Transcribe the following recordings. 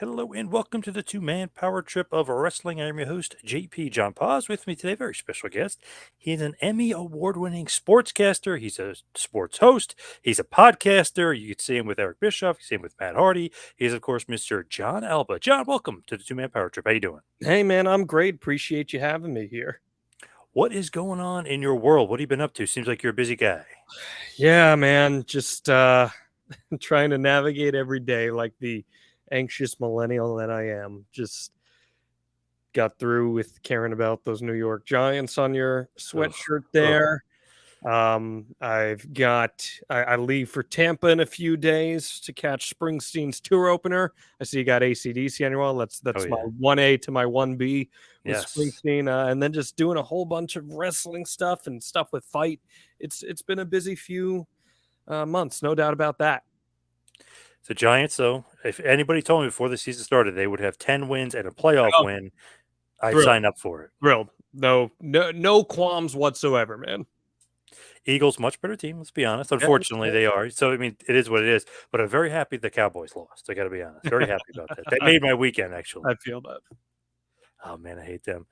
Hello and welcome to the two-man power trip of wrestling. I'm your host, JP John Paz. With me today, very special guest. He's an Emmy award-winning sportscaster. He's a sports host. He's a podcaster. You can see him with Eric Bischoff. You can see him with Matt Hardy. He's, of course, Mr. Jon Alba. John, welcome to the two-man power trip. How you doing? Hey man, I'm great. Appreciate you having me here. What is going on in your world? What have you been up to? Seems like you're a busy guy. Yeah, man, just trying to navigate every day like the anxious millennial that I am. Just got through with caring about those New York Giants on your Ugh, sweatshirt ugh. there. I leave for Tampa in a few days to catch Springsteen's tour opener. I see you got ACDC on your wall. That's Oh, that's my yeah. 1A to my 1B with Yes. Springsteen, and then just doing a whole bunch of wrestling stuff and stuff with Fight. It's been a busy few months, no doubt about that. The Giants, though, if anybody told me before the season started they would have 10 wins and a playoff Oh, win, I'd thrilled, sign up for it. thrilled. No qualms whatsoever, man. Eagles, much better team, let's be honest. Yeah, Unfortunately, they are. So, I mean, it is what it is, but I'm very happy the Cowboys lost. I gotta be honest. Very happy about that. That I, made my weekend, actually. I feel that. Oh, man, I hate them.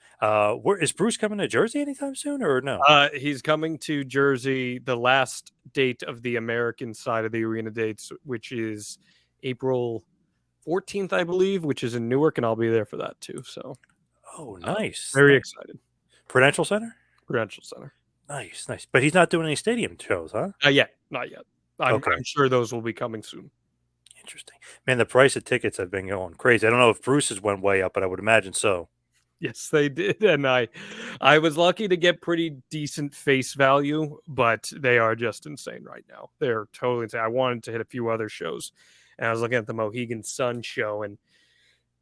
Where is Bruce coming to Jersey anytime soon or no? He's coming to Jersey. The last date of the American side of the arena dates, which is April 14th, I believe, which is in Newark, and I'll be there for that too. So Oh, nice, very nice. excited. Prudential Center? Prudential Center. Nice, nice. But he's not doing any stadium shows, huh? Not yet. I'm, Okay, I'm sure those will be coming soon. interesting. Man, the price of tickets have been going crazy. I don't know if Bruce's went way up, but I would imagine so. Yes, they did, and I was lucky to get pretty decent face value, but they are just insane right now. They're totally insane. I wanted to hit a few other shows, and I was looking at the Mohegan Sun show, and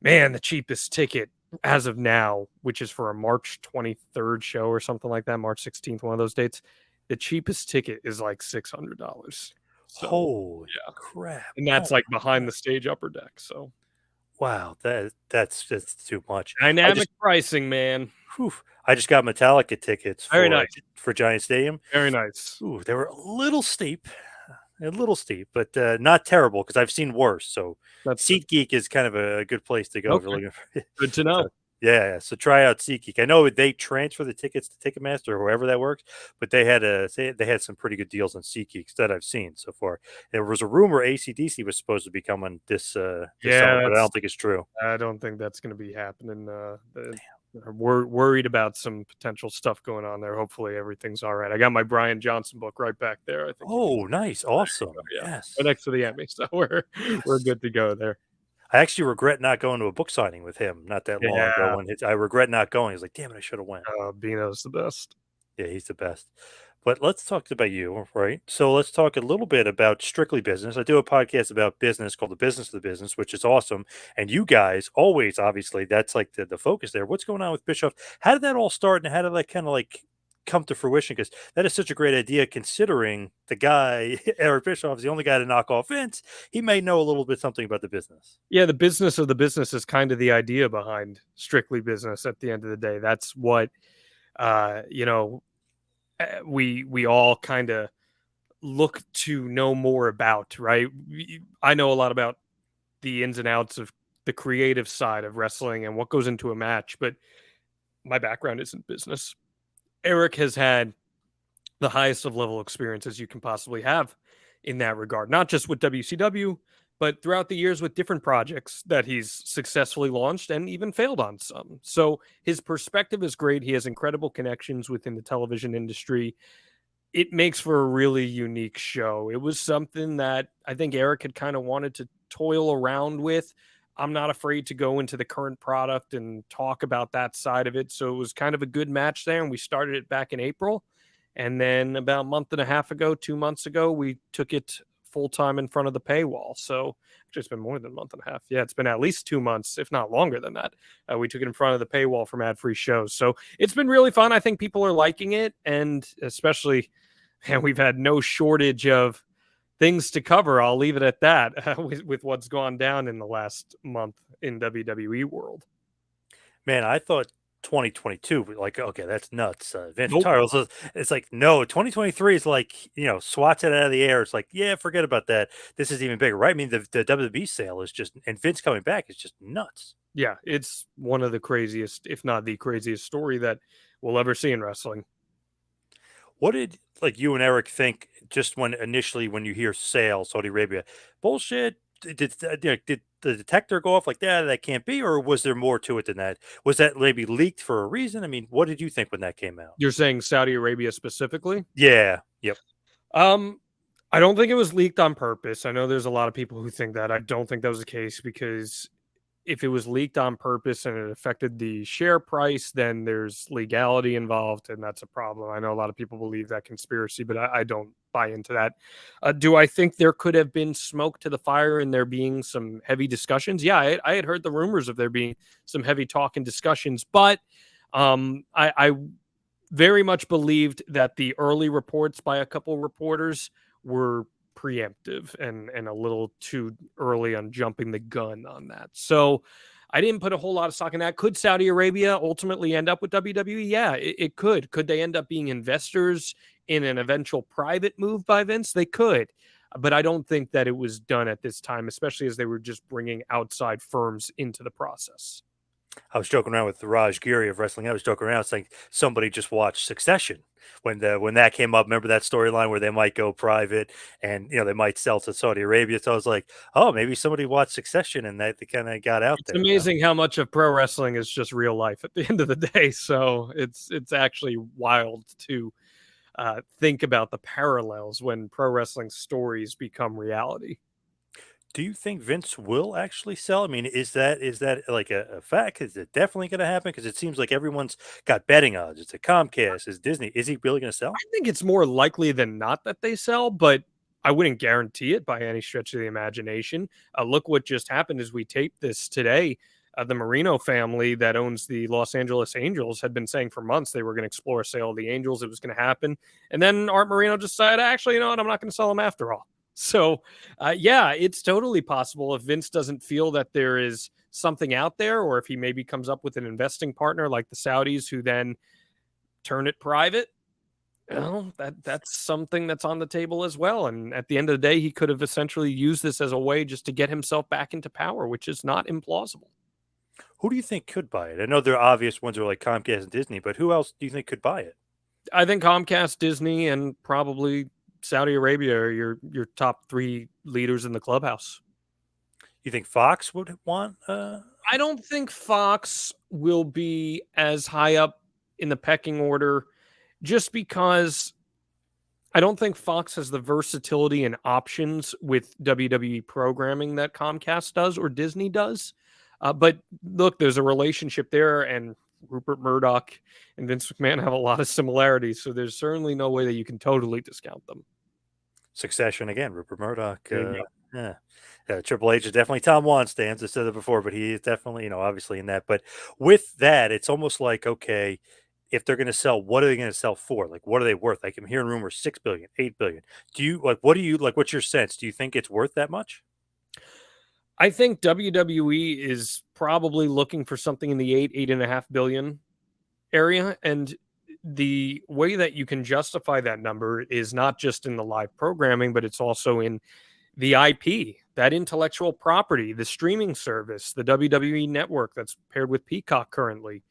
man, the cheapest ticket as of now, which is for a March 23rd show or something like that, March 16th, one of those dates, the cheapest ticket is like $600. So, Holy yeah. crap. And Oh that's like my behind god. the stage upper deck. So, Wow, that's just too much. I dynamic just pricing, man. whew, I just got Metallica tickets Very nice. for Giant Stadium. Very nice. Ooh, they were a little steep, but, not terrible because 'cause I've seen worse, so That's good. SeatGeek is kind of a good place to go if you're Okay. looking for Good to so know. yeah, so try out SeatGeek. I know they transfer the tickets to Ticketmaster or however that works, but they had some pretty good deals on SeatGeeks that I've seen so far. There was a rumor AC/DC was supposed to be coming this summer, Yeah, but I that's don't think it's true. I don't think that's gonna be happening. We're worried about some potential stuff going on there. Hopefully everything's all right. I got my Brian Johnson book right back there. I think you can. Oh, nice, Oh, awesome, yeah, right yes, next to the Emmy, so we're yes. good to go there. I actually regret not going to a book signing with him not that long ago Yeah, when I regret not going. He's like, "Damn it, I shoulda went." Bino's the best. Yeah, he's the best. But let's talk about you, right? So let's talk a little bit about strictly business. I do a podcast about business called The Business of the Business, which is awesome. And you guys always, obviously, that's like the focus there. What's going on with Bischoff? How did that all start and how did that kind of like come to fruition? Because that is such a great idea considering the guy, Eric Bischoff, is the only guy to knock off Vince. He may know a little bit something about the business. Yeah, the business of the business is kind of the idea behind strictly business at the end of the day. That's what uh, you know, we all kind of look to know more about, right? I know a lot about the ins and outs of the creative side of wrestling and what goes into a match, but my background isn't business. Eric has had the highest of level experiences you can possibly have in that regard, not just with WCW, but throughout the years with different projects that he's successfully launched and even failed on some. So his perspective is great. He has incredible connections within the television industry. It makes for a really unique show. It was something that I think Eric had kind of wanted to toil around with. I'm not afraid to go into the current product and talk about that side of it. So it was kind of a good match there. And we started it back in April. And then about a month and a half ago, 2 months ago, we took it full time in front of the paywall. So actually, it's been more than a month and a half. Yeah, it's been at least 2 months, if not longer than that. We took it in front of the paywall from ad free shows. So it's been really fun. I think people are liking it. And especially, and we've had no shortage of things to cover. I'll leave it at that with what's gone down in the last month in WWE world. Man, I thought 2022, like, okay, that's nuts. Vince Nope. Charles, it's like, no, 2023 is like, swats it out of the air. It's like, yeah, forget about that. This is even bigger, right? I mean, the WWE sale is just, and Vince coming back is just nuts. Yeah, it's one of the craziest, if not the craziest story that we'll ever see in wrestling. What did like you and Eric think just when initially when you hear sale Saudi Arabia bullshit? Did the detector go off like that? That can't be, or was there more to it than that? Was that maybe leaked for a reason? I mean, what did you think when that came out? You're saying Saudi Arabia specifically? Yeah. Yep. Um, I don't think it was leaked on purpose. I know there's a lot of people who think that. I don't think that was the case because if it was leaked on purpose and it affected the share price, then there's legality involved, and that's a problem. I know a lot of people believe that conspiracy, but I don't buy into that. Do I think there could have been smoke to the fire and there being some heavy discussions? Yeah, I had heard the rumors of there being some heavy talk and discussions, but I very much believed that the early reports by a couple reporters were preemptive and a little too early on jumping the gun on that. So I didn't put a whole lot of stock in that. Could Saudi Arabia ultimately end up with WWE? Yeah, it could. Could they end up being investors in an eventual private move by Vince? They could. But I don't think that it was done at this time, especially as they were just bringing outside firms into the process. I was joking around with Raj Giri of wrestling. I was joking around saying somebody just watched Succession when that came up. Remember that storyline where they might go private and they might sell to Saudi Arabia. So I was like, oh, maybe somebody watched Succession and that they kind of got out It's there. amazing how much of pro wrestling is just real life at the end of the day. So it's actually wild to think about the parallels when pro wrestling stories become reality. Do you think Vince will actually sell? I mean, is that like a fact? Is it definitely going to happen? Because it seems like everyone's got betting odds. It's a Comcast. Is Disney? Is he really going to I sell? think it's more likely than not that they sell, but I wouldn't guarantee it by any stretch of the imagination. Look what just happened as we taped this today. The Marino family that owns the Los Angeles Angels had been saying for months they were going to explore a sale of the Angels. It was going to happen. And then Art Marino just decided, actually, you know what? I'm not going to sell them after all. So, yeah, it's totally possible if Vince doesn't feel that there is something out there, or if he maybe comes up with an investing partner like the Saudis who then turn it private. Well, that's something that's on the table as well. And at the end of the day, he could have essentially used this as a way just to get himself back into power, which is not implausible. Who do you think could buy it? I know there are obvious ones are like Comcast and Disney, but who else do you think could buy it? I think Comcast, Disney, and probably Saudi Arabia are your top three leaders in the clubhouse. You think Fox would want? I don't think Fox will be as high up in the pecking order just because I don't think Fox has the versatility and options with WWE programming that Comcast does or Disney does. But look, there's a relationship there, and Rupert Murdoch and Vince McMahon have a lot of similarities. So there's certainly no way that you can totally discount them. Succession again, Rupert Murdoch. There you go. Yeah. Triple H is definitely Tom Juan stands. I said it before, but he is definitely, obviously in that. But with that, it's almost like, okay, if they're going to sell, what are they going to sell for? Like, what are they worth? Like, I'm hearing rumors 6 billion, 8 billion. Do you like, what do you like? What's your sense? Do you think it's worth that much? I think WWE is probably looking for something in the 8.5 billion area. And the way that you can justify that number is not just in the live programming, but it's also in the IP, that intellectual property, the streaming service, the WWE network that's paired with Peacock currently.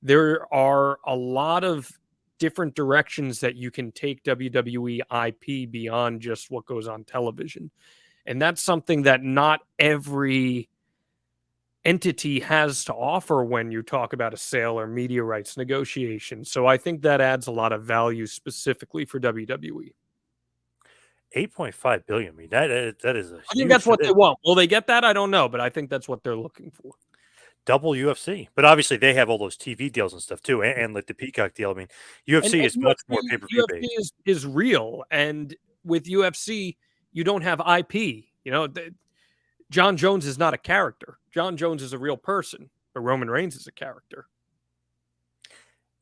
There are a lot of different directions that you can take WWE IP beyond just what goes on television. And that's something that not every entity has to offer when you talk about a sale or media rights negotiation. So I think that adds a lot of value specifically for WWE. 8.5 billion. I mean, that is a I think huge that's for what they this. want. Will they get that? I don't know, but I think that's what they're looking for. Double UFC. But obviously they have all those TV deals and stuff too, and like the Peacock deal. I mean, UFC And is much more pay-per-view UFC based. is real, and with UFC, you don't have IP. John Jones is not a character. John Jones is a real person, but Roman Reigns is a character.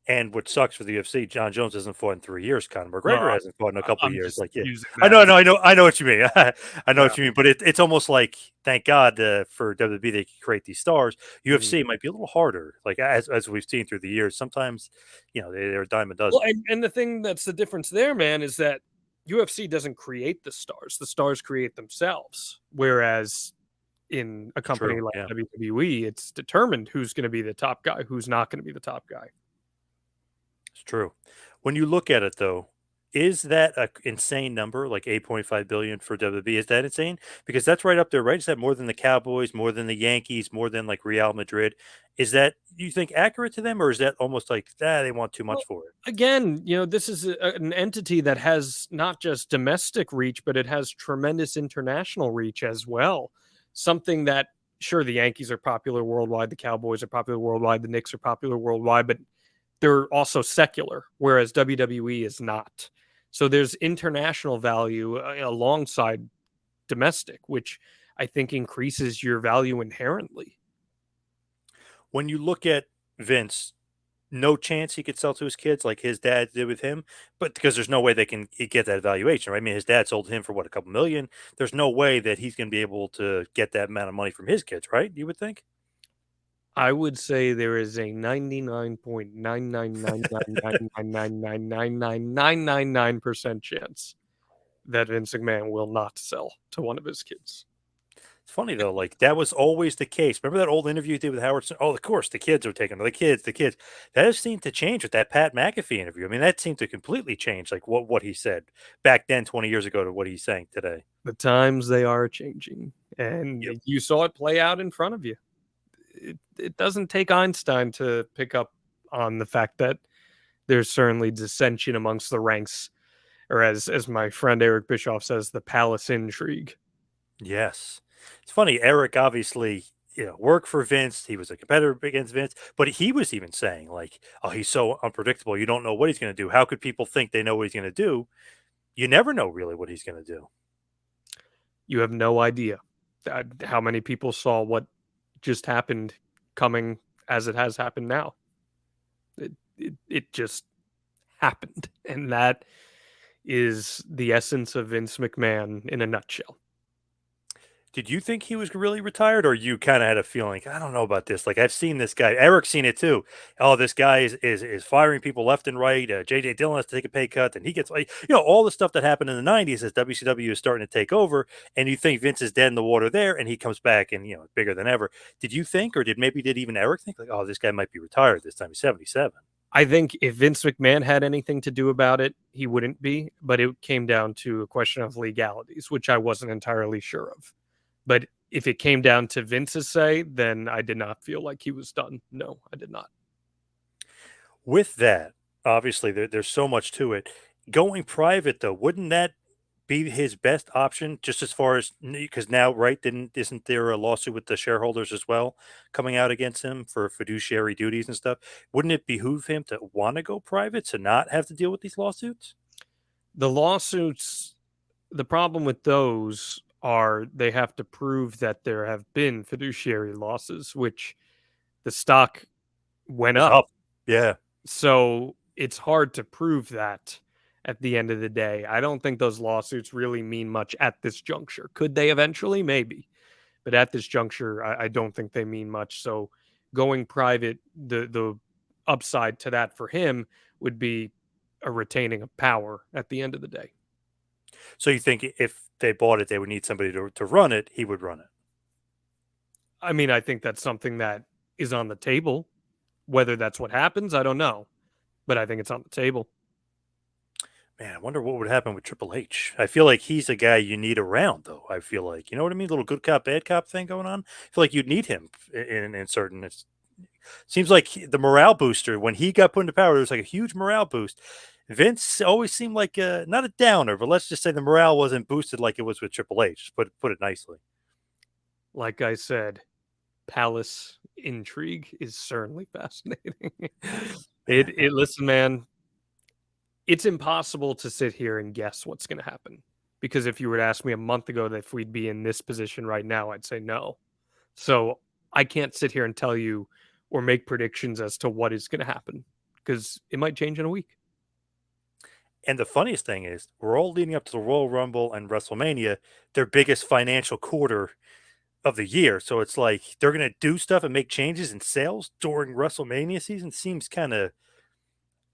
And what sucks for the UFC, John Jones hasn't fought in 3 years. Conor No, McGregor hasn't fought in a couple of I'm years. just Like, yeah, using I that know, as I know what you mean. I know yeah. what you mean. But it's almost like, thank God for WWE they can create these stars. Mhm. UFC might be a little harder. Like as we've seen through the years, sometimes they're a dime a Well, dozen. and the thing that's the difference there, man, is that UFC doesn't create the stars. The stars create themselves. Whereas in a It's company true. like Yeah, WWE, it's determined who's going to be the top guy, who's not going to be the top guy. it's true. When you look at it though, is that a insane number, like 8.5 billion for WWE? Is that insane? Because that's right up there, right? Is that more than the Cowboys, more than the Yankees, more than like Real Madrid? Is that, you think, accurate to them, or is that almost like, they want too much Well, for it? again, this is an entity that has not just domestic reach, but it has tremendous international reach as well. Something that, sure, the Yankees are popular worldwide, the Cowboys are popular worldwide, the Knicks are popular worldwide, but they're also secular, whereas WWE is not. So there's international value alongside domestic, which I think increases your value inherently. When you look at Vince, no chance he could sell to his kids like his dad did with him, but because there's no way they can get that valuation, right? I mean, his dad sold him for what, a couple million. There's no way that he's going to be able to get that amount of money from his kids, right? You would think. I would say there is a 99.9999999999999% chance that Vince McMahon will not sell to one of his kids. It's funny though, like that was always the case. Remember that old interview he did with Howard Stern? Oh, of course, the kids are taking the kids, the kids. That has seemed to change with that Pat McAfee interview. I mean, that seemed to completely change, like what he said back then, 20 years ago, to what he's saying today. The times they are changing, and Yep. you saw it play out in front of you. It doesn't take Einstein to pick up on the fact that there's certainly dissension amongst the ranks, or as my friend Eric Bischoff says, the palace intrigue. Yes. It's funny. Eric obviously, worked for Vince. He was a competitor against Vince, but he was even saying like, "Oh, he's so unpredictable. You don't know what he's going to do. How could people think they know what he's going to do? You never know really what he's going to do." You have no idea how many people saw what just happened coming as it has happened now. It just happened, and that is the essence of Vince McMahon in a nutshell. Did you think he was really retired, or you kind of had a feeling? I don't know about this. Like I've seen this guy. Eric's seen it too. Oh, this guy is firing people left and right. JJ Dillon has to take a pay cut, and he gets like all the stuff that happened in the '90s as WCW is starting to take over. And you think Vince is dead in the water there, and he comes back and bigger than ever. Did you think, or did even Eric think like, oh, this guy might be retired this time? He's 77. I think if Vince McMahon had anything to do about it, he wouldn't be, but it came down to a question of legalities, which I wasn't entirely sure of. But if it came down to Vince's say, then I did not feel like he was done. No, I did not. With that, obviously, there's so much to it. Going private, though, wouldn't that be his best option? Just as far as, because now, right? Didn't isn't there a lawsuit with the shareholders as well coming out against him for fiduciary duties and stuff? Wouldn't it behoove him to want to go private to not have to deal with these lawsuits? The lawsuits, the problem with those are they have to prove that there have been fiduciary losses, which the stock went It's up. up. Yeah. So it's hard to prove that at the end of the day. I don't think those lawsuits really mean much at this juncture. Could they eventually? Maybe. But at this juncture, I don't think they mean much. So going private, the upside to that for him would be a retaining of power at the end of the day. So you think if they bought it, they would need somebody to run it, he would run it. I mean, I think that's something that is on the table. Whether that's what happens, I don't know. But I think it's on the table. Man, I wonder what would happen with Triple H. I feel like he's a guy you need around, though. I feel like, you know what I mean? Little good cop, bad cop thing going on. I feel like you'd need him in certain. It seems like the morale booster when he got put into power, there was like a huge morale boost. Vince always seemed like not a downer, but let's just say the morale wasn't boosted like it was with Triple H. Put it nicely. Like I said, palace intrigue is certainly fascinating. It listen, man, it's impossible to sit here and guess what's going to happen. Because if you were to ask me a month ago that if we'd be in this position right now, I'd say no. So I can't sit here and tell you or make predictions as to what is going to happen because it might change in a week. And the funniest thing is, we're all leading up to the Royal Rumble and WrestleMania, their biggest financial quarter of the year. So it's like they're gonna do stuff and make changes in sales during WrestleMania season. Seems kind of,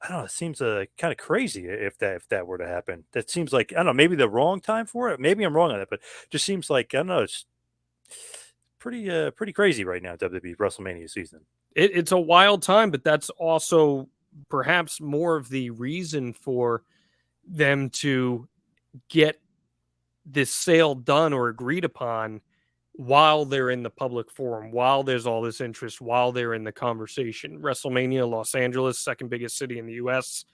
I don't know. It seems kind of crazy if that were to happen. That seems like, I don't know, maybe the wrong time for it. Maybe I'm wrong on that, but just seems like, I don't know. It's pretty crazy right now. WWE WrestleMania season. It's a wild time, but that's also perhaps more of the reason for them to get this sale done or agreed upon while they're in the public forum, while there's all this interest, while they're in the conversation. WrestleMania, Los Angeles, second biggest city in the US.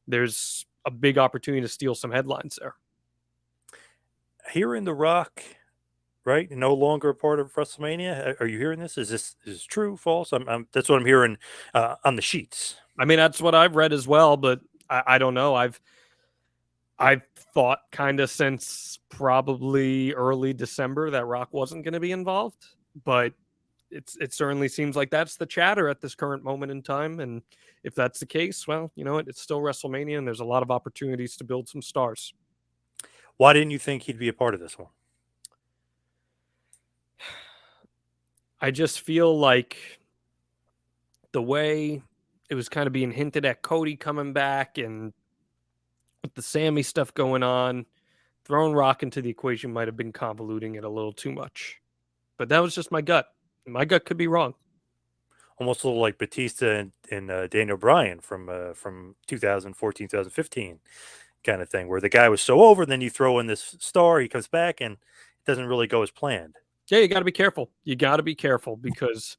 There's a big opportunity to steal some headlines there. Hearing The Rock, right? No longer a part of WrestleMania. Are you hearing this? Is true, false? That's what I'm hearing on the sheets. I mean, that's what I've read as well, but I don't know. I've thought kind of since probably early December that Rock wasn't going to be involved, but it certainly seems like that's the chatter at this current moment in time. And if that's the case, well, you know what? It's still WrestleMania, and there's a lot of opportunities to build some stars. Why didn't you think he'd be a part of this one? I just feel like the way it was kind of being hinted at Cody coming back and with the Sammy stuff going on, throwing Rock into the equation might have been convoluting it a little too much. But that was just my gut. My gut could be wrong. Almost a little like Batista and Daniel Bryan from 2014, 2015 kind of thing, where the guy was so over, then you throw in this star, he comes back, and it doesn't really go as planned. Yeah, you got to be careful. You got to be careful because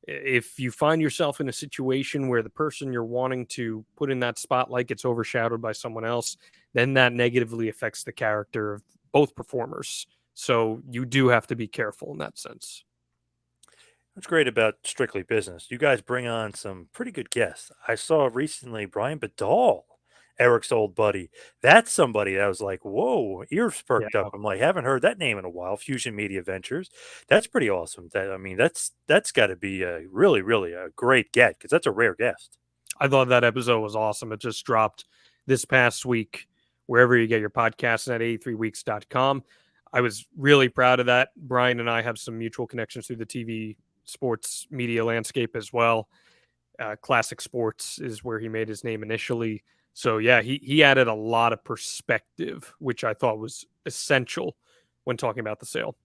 if you find yourself in a situation where the person you're wanting to put in that spotlight gets overshadowed by someone else, then that negatively affects the character of both performers. So you do have to be careful in that sense. What's great about Strictly Business, you guys bring on some pretty good guests. I saw recently Brian Badal, Eric's old buddy. That's somebody that was like, whoa, ears Yeah. perked up. I'm like, haven't heard that name in a while. Fusion Media Ventures. That's pretty awesome. I mean, that's got to be a really a great get because that's a rare guest. I thought that episode was awesome. It just dropped this past week, wherever you get your podcasts at 83weeks.com. I was really proud of that. Brian and I have some mutual connections through the TV sports media landscape as well. Classic Sports is where he made his name initially. So yeah, he added a lot of perspective, which I thought was essential when talking about the sale.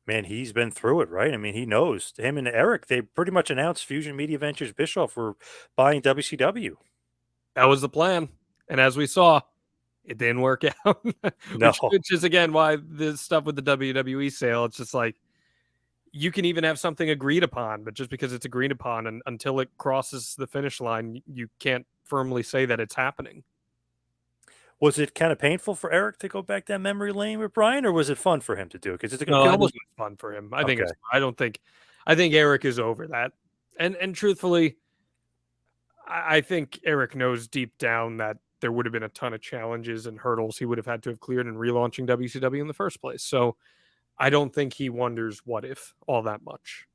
Man, he's been through it, right? I mean, he knows. Him and Eric, they pretty much announced Fusion Media Ventures Bischoff were buying WCW. That was the plan. And as we saw, it didn't work out. No. which is again why this stuff with the WWE sale, it's just like you can even have something agreed upon, but just because it's agreed upon and until it crosses the finish line, you can't firmly say that it's happening. Was it kind of painful for Eric to go back that memory lane with Brian, or was it fun for him to do? Because it No, can I think almost it's fun for him. I think okay. it's I think Eric is over that. And truthfully, I think Eric knows deep down that there would have been a ton of challenges and hurdles he would have had to have cleared in relaunching WCW in the first place. So I don't think he wonders what if all that much.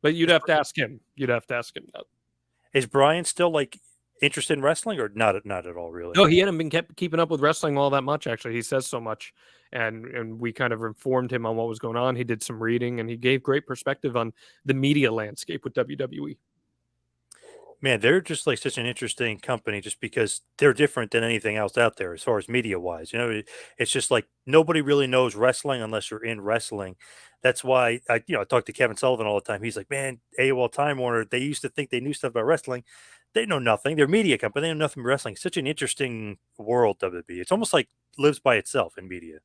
But you'd have to ask him. You'd have to ask him that. Is Brian still like interested in wrestling, or not at all? Really? No, he hadn't been kept keeping up with wrestling all that much. Actually, he says so much, and we kind of informed him on what was going on. He did some reading, and he gave great perspective on the media landscape with WWE. Man, they're just like such an interesting company, just because they're different than anything else out there as far as media wise. It's just like nobody really knows wrestling unless you're in wrestling. That's why I talk to Kevin Sullivan all the time. He's like, man, AOL Time Warner, they used to think they knew stuff about wrestling. They know nothing. They're a media company. They know nothing about wrestling. Such an interesting world, WWE. It's almost like lives by itself in media.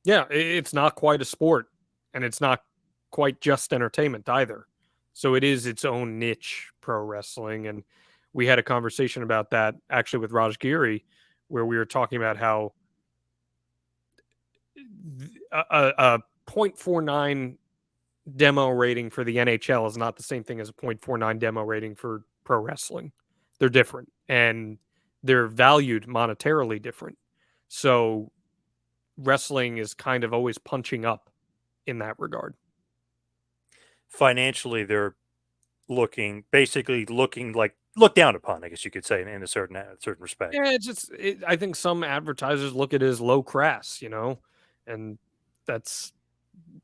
Yeah, it's not quite a sport, and it's not quite just entertainment either. So it is its own niche, pro wrestling. And we had a conversation about that actually with Raj Giri, where we were talking about how a 0.49 demo rating for the NHL is not the same thing as a 0.49 demo rating for pro wrestling. They're different and they're valued monetarily different. So wrestling is kind of always punching up in that regard. Financially, they're basically looking like looked down upon, I guess you could say, in a certain respect. Yeah, I think some advertisers look at it as low crass, and that's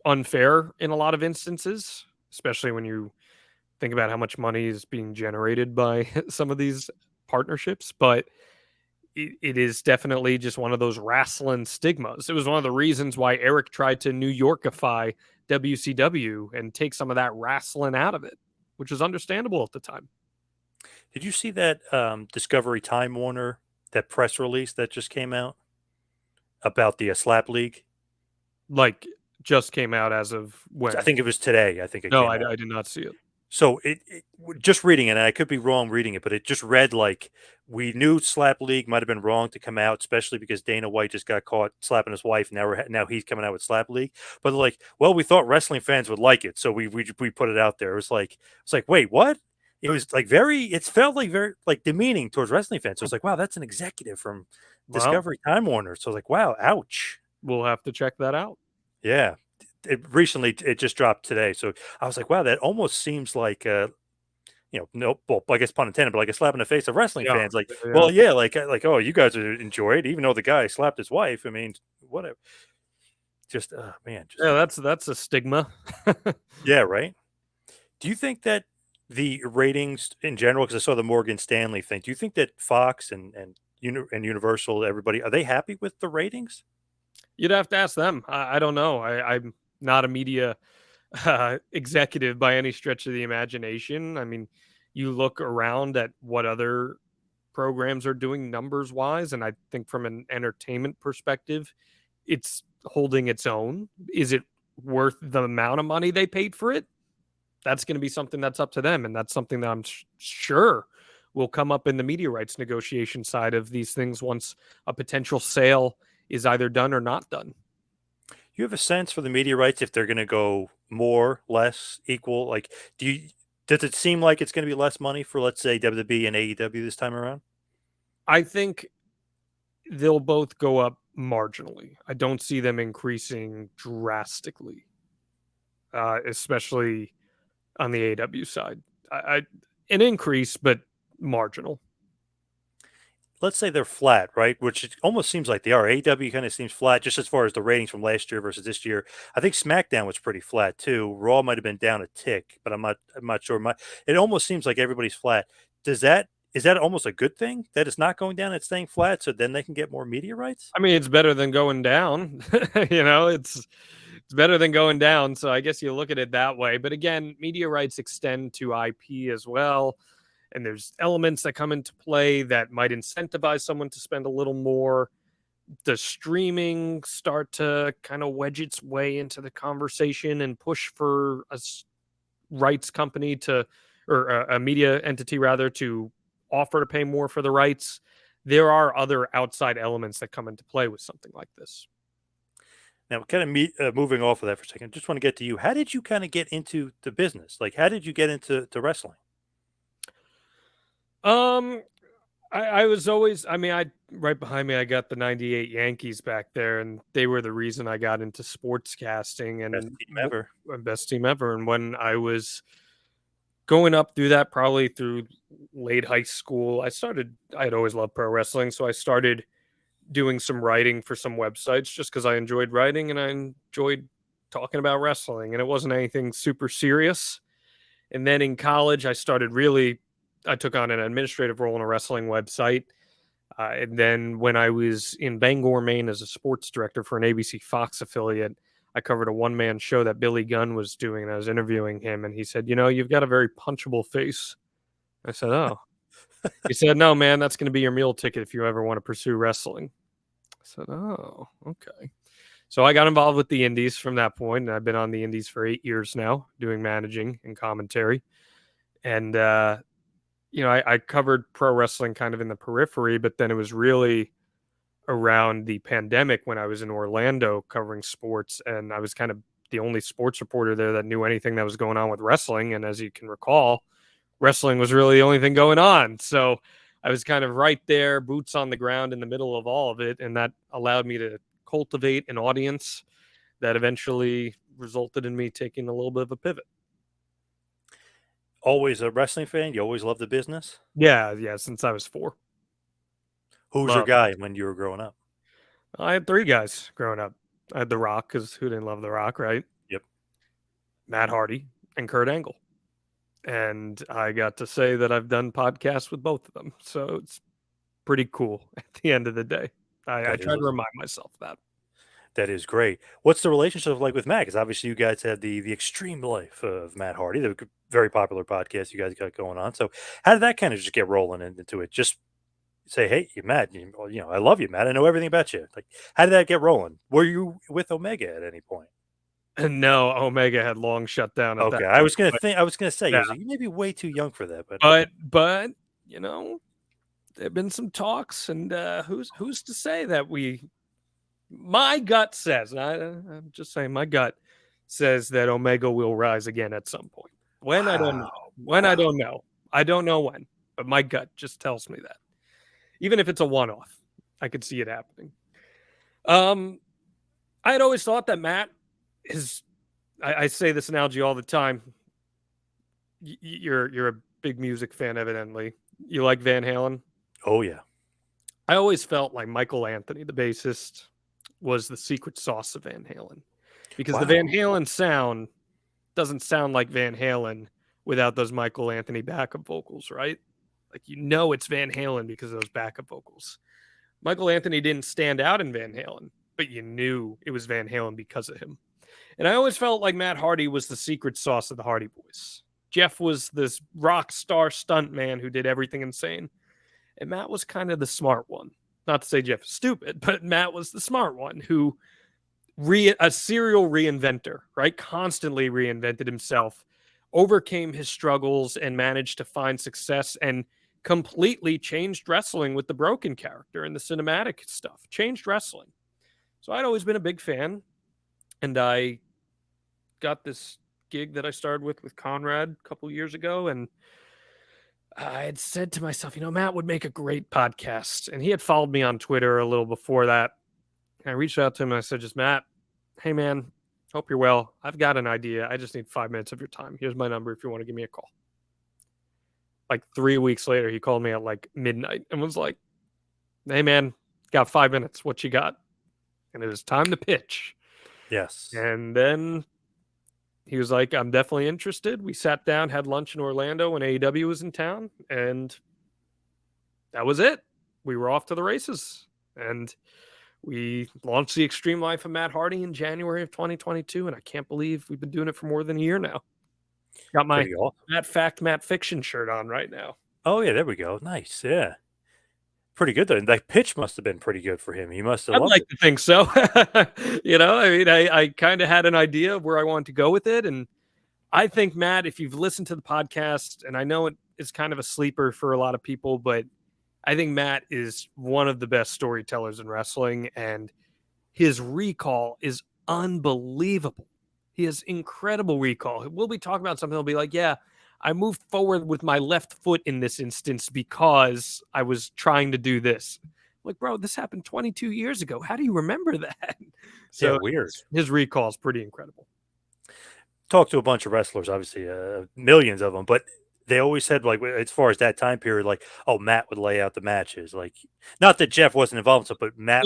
unfair in a lot of instances, especially when you think about how much money is being generated by some of these partnerships. But it is definitely just one of those wrestling stigmas. It was one of the reasons why Eric tried to New Yorkify WCW and take some of that wrestling out of it, which is understandable at the time. Did you see that Discovery Time Warner, that press release that just came out about the Slap League? Like, just came out as of I when? think it was today. I think it No, came I out. did not see it. So just reading it, and I could be wrong reading it, but it just read like we knew Slap League might have been wrong to come out, especially because Dana White just got caught slapping his wife. Now he's coming out with Slap League. But like, well, we thought wrestling fans would like it, so we put it out there. It was like, wait, what? It was like it felt like very like demeaning towards wrestling fans. So it's like, wow, that's an executive from Well, Discovery Time Warner. So I was like, wow, ouch. we'll have to check that out. Yeah. It just dropped today. So I was like, wow, that almost seems like no, well, I guess pun intended, but like a slap in the face of wrestling Yeah, fans. Like, yeah. well, yeah, like, oh, you guys would enjoy it, even though the guy slapped his wife. I mean, whatever. Just, man, just Yeah, that's a stigma. yeah, right. Do you think that the ratings in general, because I saw the Morgan Stanley thing, do you think that Fox and Universal, everybody, are they happy with the ratings? You'd have to ask them. I don't know. I'm not a media executive by any stretch of the imagination. I mean, you look around at what other programs are doing numbers wise, and I think from an entertainment perspective, it's holding its own. Is it worth the amount of money they paid for it? That's going to be something that's up to them, and that's something that I'm sure will come up in the media rights negotiation side of these things once a potential sale is either done or not done. You have a sense for the media rights if they're going to go more, less, equal? Like, does it seem like it's going to be less money for, let's say, WWE and AEW this time around? I think they'll both go up marginally. I don't see them increasing drastically, especially on the AW side. I an increase, but marginal. Let's say they're flat, right? Which it almost seems like they are. AEW kind of seems flat just as far as the ratings from last year versus this year. I think SmackDown was pretty flat too. Raw might have been down a tick, but I'm not sure. It almost seems like everybody's flat. Is that almost a good thing that it's not going down, it's staying flat, so then they can get more media rights? I mean, it's better than going down. It's better than going down. So I guess you look at it that way. But again, media rights extend to IP as well. And there's elements that come into play that might incentivize someone to spend a little more. Does streaming start to kind of wedge its way into the conversation and push for a rights company to, or a media entity rather, to offer to pay more for the rights? There are other outside elements that come into play with something like this. Now, kind of moving off of that for a second, just want to get to you. How did you kind of get into the business? Like, how did you get into wrestling? Um, I was always, I mean, I right behind me, I got the '98 Yankees back there, and they were the reason I got into sportscasting Best and team ever. best team ever. And when I was going up through that, probably through late high school, I had always loved pro wrestling. So I started doing some writing for some websites just because I enjoyed writing and I enjoyed talking about wrestling. And it wasn't anything super serious. And then in college, I took on an administrative role in a wrestling website. And then when I was in Bangor, Maine, as a sports director for an ABC Fox affiliate, I covered a one man show that Billy Gunn was doing. And I was interviewing him. And he said, you've got a very punchable face. I said, oh. He said, no, man, that's going to be your meal ticket if you ever want to pursue wrestling. I said, oh, okay. So I got involved with the Indies from that point, and I've been on the Indies for 8 years now, doing managing and commentary. And I covered pro wrestling kind of in the periphery, but then it was really around the pandemic when I was in Orlando covering sports, and I was kind of the only sports reporter there that knew anything that was going on with wrestling. And as you can recall, wrestling was really the only thing going on. So I was kind of right there, boots on the ground in the middle of all of it, and that allowed me to cultivate an audience that eventually resulted in me taking a little bit of a pivot. Always a wrestling fan? You always loved the business? Yeah, yeah, since I was 4. Who was your Love. guy when you were growing up? I had 3 guys growing up. I had The Rock, because who didn't love The Rock, right? Yep. Matt Hardy and Kurt Angle. And I got to say that I've done podcasts with both of them. So it's pretty cool at the end of the day. I That is try to remind myself that. that is great. What's the relationship like with Matt? Because obviously you guys had the extreme life of Matt Hardy, the very popular podcast you guys got going on. So how did that kind of just get rolling into it? Just say, hey, you Matt, I love you, Matt. I know everything about you. Like, how did that get rolling? Were you with Omega at any point? And no, Omega had long shut down at that Okay, point. But I was gonna say, yeah, you may be way too young for that, but okay. but you know, there've been some talks, and who's to say that we? My gut says, and I'm just saying, my gut says that Omega will rise again at some point. When I don't know. Wow, When I wow. don't know. I don't know when, but my gut just tells me that. Even if it's a one-off, I could see it happening. Um, I had always thought that Matt is. I say this analogy all the time. You're a big music fan, evidently. You like Van Halen. Oh yeah. I always felt like Michael Anthony, the bassist, was the secret sauce of Van Halen, because the Van Wow. Halen sound doesn't sound like Van Halen without those Michael Anthony backup vocals, right? Like, it's Van Halen because of those backup vocals. Michael Anthony didn't stand out in Van Halen, but you knew it was Van Halen because of him. And I always felt like Matt Hardy was the secret sauce of the Hardy Boys. Jeff was this rock star stunt man who did everything insane. And Matt was kind of the smart one. Not to say Jeff is stupid, but Matt was the smart one who a serial reinventor, right? Constantly reinvented himself, overcame his struggles, and managed to find success, and completely changed wrestling with the broken character and the cinematic stuff. Changed wrestling. So I'd always been a big fan, and I got this gig that I started with Conrad a couple years ago, and I had said to myself, Matt would make a great podcast. And he had followed me on Twitter a little before that. And I reached out to him and I said, just Matt, hey man, hope you're well. I've got an idea. I just need 5 minutes of your time. Here's my number if you want to give me a call. Like 3 weeks later, he called me at like midnight and was like, hey man, got 5 minutes. What you got? And it was time to pitch. Yes. And then he was like, I'm definitely interested. We sat down, had lunch in Orlando when AEW was in town, and that was it. We were off to the races. And we launched the Extreme Life of Matt Hardy in January of 2022, and I can't believe we've been doing it for more than a year now. Got my Pretty awesome. Matt Fact, Matt Fiction shirt on right now. Oh yeah, there we go. Nice. Yeah. Pretty good though. That pitch must have been pretty good for him. He must have I'd loved like it. to think so. I mean, I kind of had an idea of where I wanted to go with it. And I think, Matt, if you've listened to the podcast, and I know it is kind of a sleeper for a lot of people, but I think Matt is one of the best storytellers in wrestling, and his recall is unbelievable. He has incredible recall. We'll be talking about something. He'll be like, yeah, I moved forward with my left foot in this instance because I was trying to do this. I'm like, bro, this happened 22 years ago. How do you remember that? Yeah, So weird. his recall is pretty incredible. Talked to a bunch of wrestlers, obviously, millions of them, but they always said, like, as far as that time period, like, oh, Matt would lay out the matches. Like, not that Jeff wasn't involved, so, but Matt,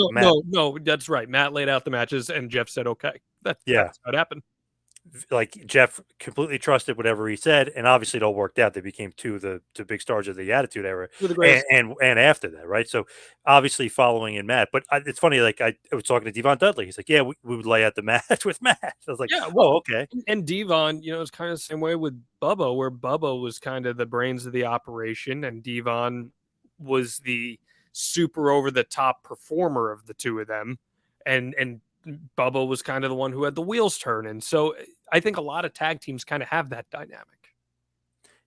No, that's right. Matt laid out the matches, and Jeff said, okay. yeah, That's how it happened. like Jeff completely trusted whatever he said, and obviously it all worked out. They became two of the big stars of the Attitude Era, You're the greatest. and after that, right? So obviously following in Matt, but it's funny. Like I was talking to Devon Dudley, he's like, "Yeah, we would lay out the match with Matt." I was like, Yeah, "Oh, well, okay, and Devon, it's kind of the same way with Bubba, where Bubba was kind of the brains of the operation, and Devon was the super over the top performer of the two of them, and Bubba was kind of the one who had the wheels turning. So I think a lot of tag teams kind of have that dynamic.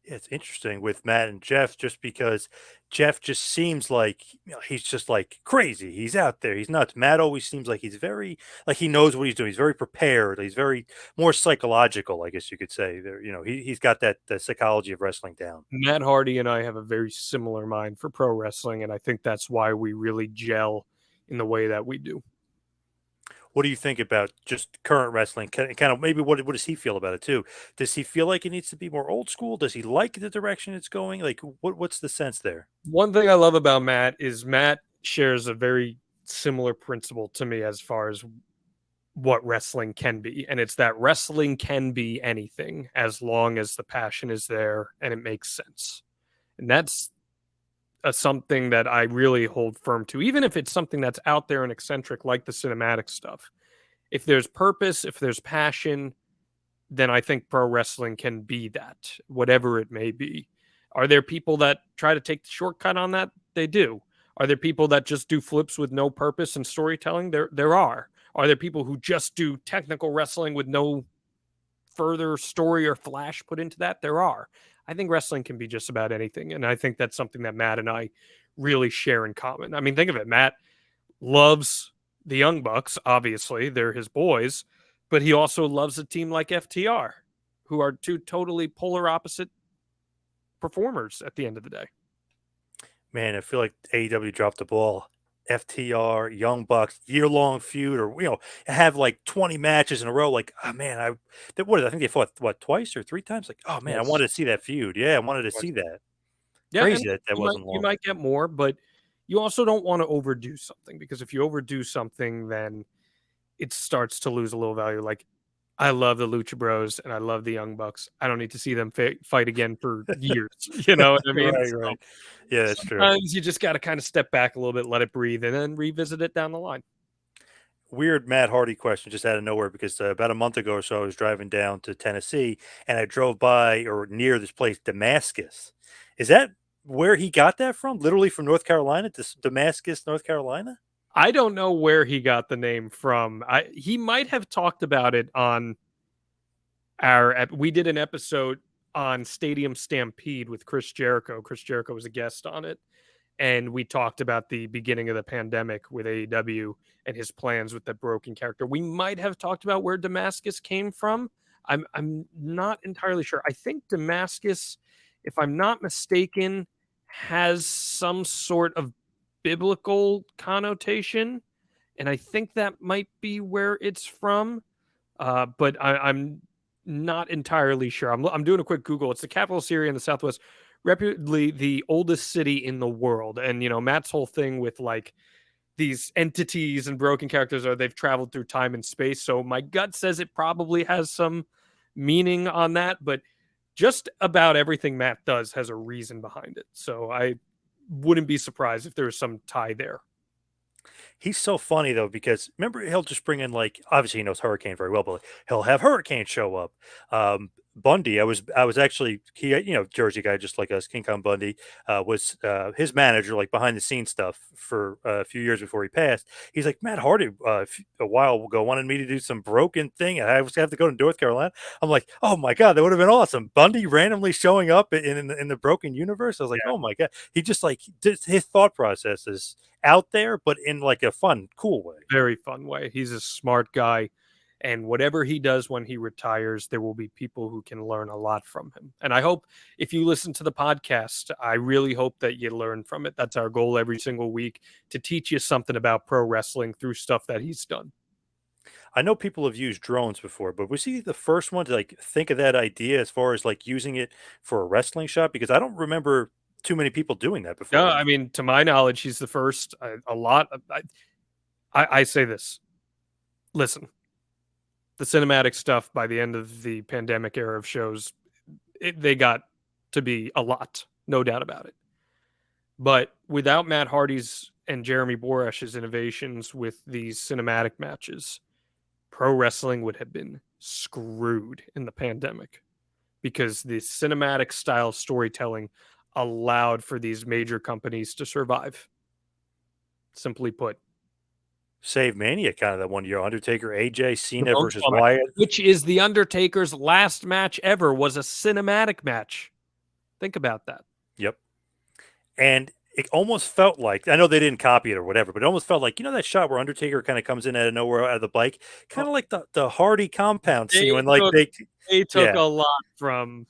yeah." It's interesting with Matt and Jeff, just because Jeff just seems like he's just like crazy. He's out there. He's nuts. Matt always seems like he's very like he knows what he's doing. He's very prepared. He's very more psychological, I guess you could say. There, he's got that the psychology of wrestling down. Matt Hardy and I have a very similar mind for pro wrestling, and I think that's why we really gel in the way that we do. What do you think about just current wrestling? Kind of maybe what does he feel about it too? Does he feel like it needs to be more old school? Does he like the direction it's going? Like what's the sense there? One thing I love about Matt is Matt shares a very similar principle to me as far as what wrestling can be. And it's that wrestling can be anything as long as the passion is there and it makes sense. And that's something that I really hold firm to, even if it's something that's out there and eccentric like the cinematic stuff. If there's purpose, if there's passion, then I think pro wrestling can be that, whatever it may be. Are there people that try to take the shortcut on that? They do. Are there people that just do flips with no purpose and storytelling? There are. Are there people who just do technical wrestling with no further story or flash put into that? There are. I think wrestling can be just about anything. And I think that's something that Matt and I really share in common. I mean, think of it. Matt loves the Young Bucks, obviously, they're his boys, but he also loves a team like FTR, who are two totally polar opposite performers at the end of the day. Man, I feel like AEW dropped the ball. FTR, Young Bucks, year-long feud, or have like 20 matches in a row. Like, oh man, I think they fought what twice or three times. Like, oh man, I Yes. wanted to see that feud. Yeah, I wanted to see Yes. that. Yeah, and Crazy that that wasn't you longer. might get more, but you also don't want to overdo something because if you overdo something, then it starts to lose a little value. Like I love the Lucha Bros and I love the Young Bucks. I don't need to see them fight again for years. You know what I mean? Right, So right. Yeah, that's true. sometimes you just got to kind of step back a little bit, let it breathe, and then revisit it down the line. Weird Matt Hardy question just out of nowhere because about a month ago or so, I was driving down to Tennessee and I drove by or near this place, Damascus. Is that where he got that from? Literally from North Carolina to Damascus, North Carolina? I don't know where he got the name from. He might have talked about it on we did an episode on Stadium Stampede with Chris Jericho. Chris Jericho was a guest on it, and we talked about the beginning of the pandemic with AEW and his plans with the broken character. We might have talked about where Damascus came from. I'm not entirely sure. I think Damascus, if I'm not mistaken, has some sort of biblical connotation, and I think that might be where it's from. But I'm not entirely sure. I'm doing a quick Google. It's the capital city in the Southwest, reputedly the oldest city in the world. And Matt's whole thing with like these entities and broken characters are they've traveled through time and space. So my gut says it probably has some meaning on that, but just about everything Matt does has a reason behind it. So I wouldn't be surprised if there was some tie there. He's so funny though because remember he'll just bring in like obviously he knows Hurricane very well, but he'll have Hurricane show up. Bundy, I was actually Jersey guy just like us. King Kong Bundy was his manager, like behind the scenes stuff for a few years before he passed. He's like Matt Hardy a while ago wanted me to do some broken thing, and I was gonna have to go to North Carolina. I'm like, oh my god, that would have been awesome. Bundy randomly showing up in the broken universe. I was like, Yeah, oh my god, he just like his thought process is out there, but in like a fun, cool way. very fun way. He's a smart guy. And whatever he does when he retires, there will be people who can learn a lot from him. And I hope if you listen to the podcast, I really hope that you learn from it. That's our goal every single week to teach you something about pro wrestling through stuff that he's done. I know people have used drones before, but was he the first one to like think of that idea as far as like using it for a wrestling shot? Because I don't remember too many people doing that No, before him. I mean, to my knowledge, he's the first. A lot. I say this. Listen, the cinematic stuff by the end of the pandemic era of shows, they got to be a lot, no doubt about it. But without Matt Hardy's and Jeremy Borash's innovations with these cinematic matches, pro wrestling would have been screwed in the pandemic because the cinematic style storytelling allowed for these major companies to survive. Simply put, Save Mania kind of that one year. Undertaker, AJ, the Cena Bone versus Saw match, Wyatt. which is the Undertaker's last match ever, was a cinematic match. Think about that. Yep. And it almost felt like I know they didn't copy it or whatever, but it almost felt like that shot where Undertaker kind of comes in out of nowhere out of the bike, kind Oh, of like the Hardy compound scene they when like took they took yeah, a lot from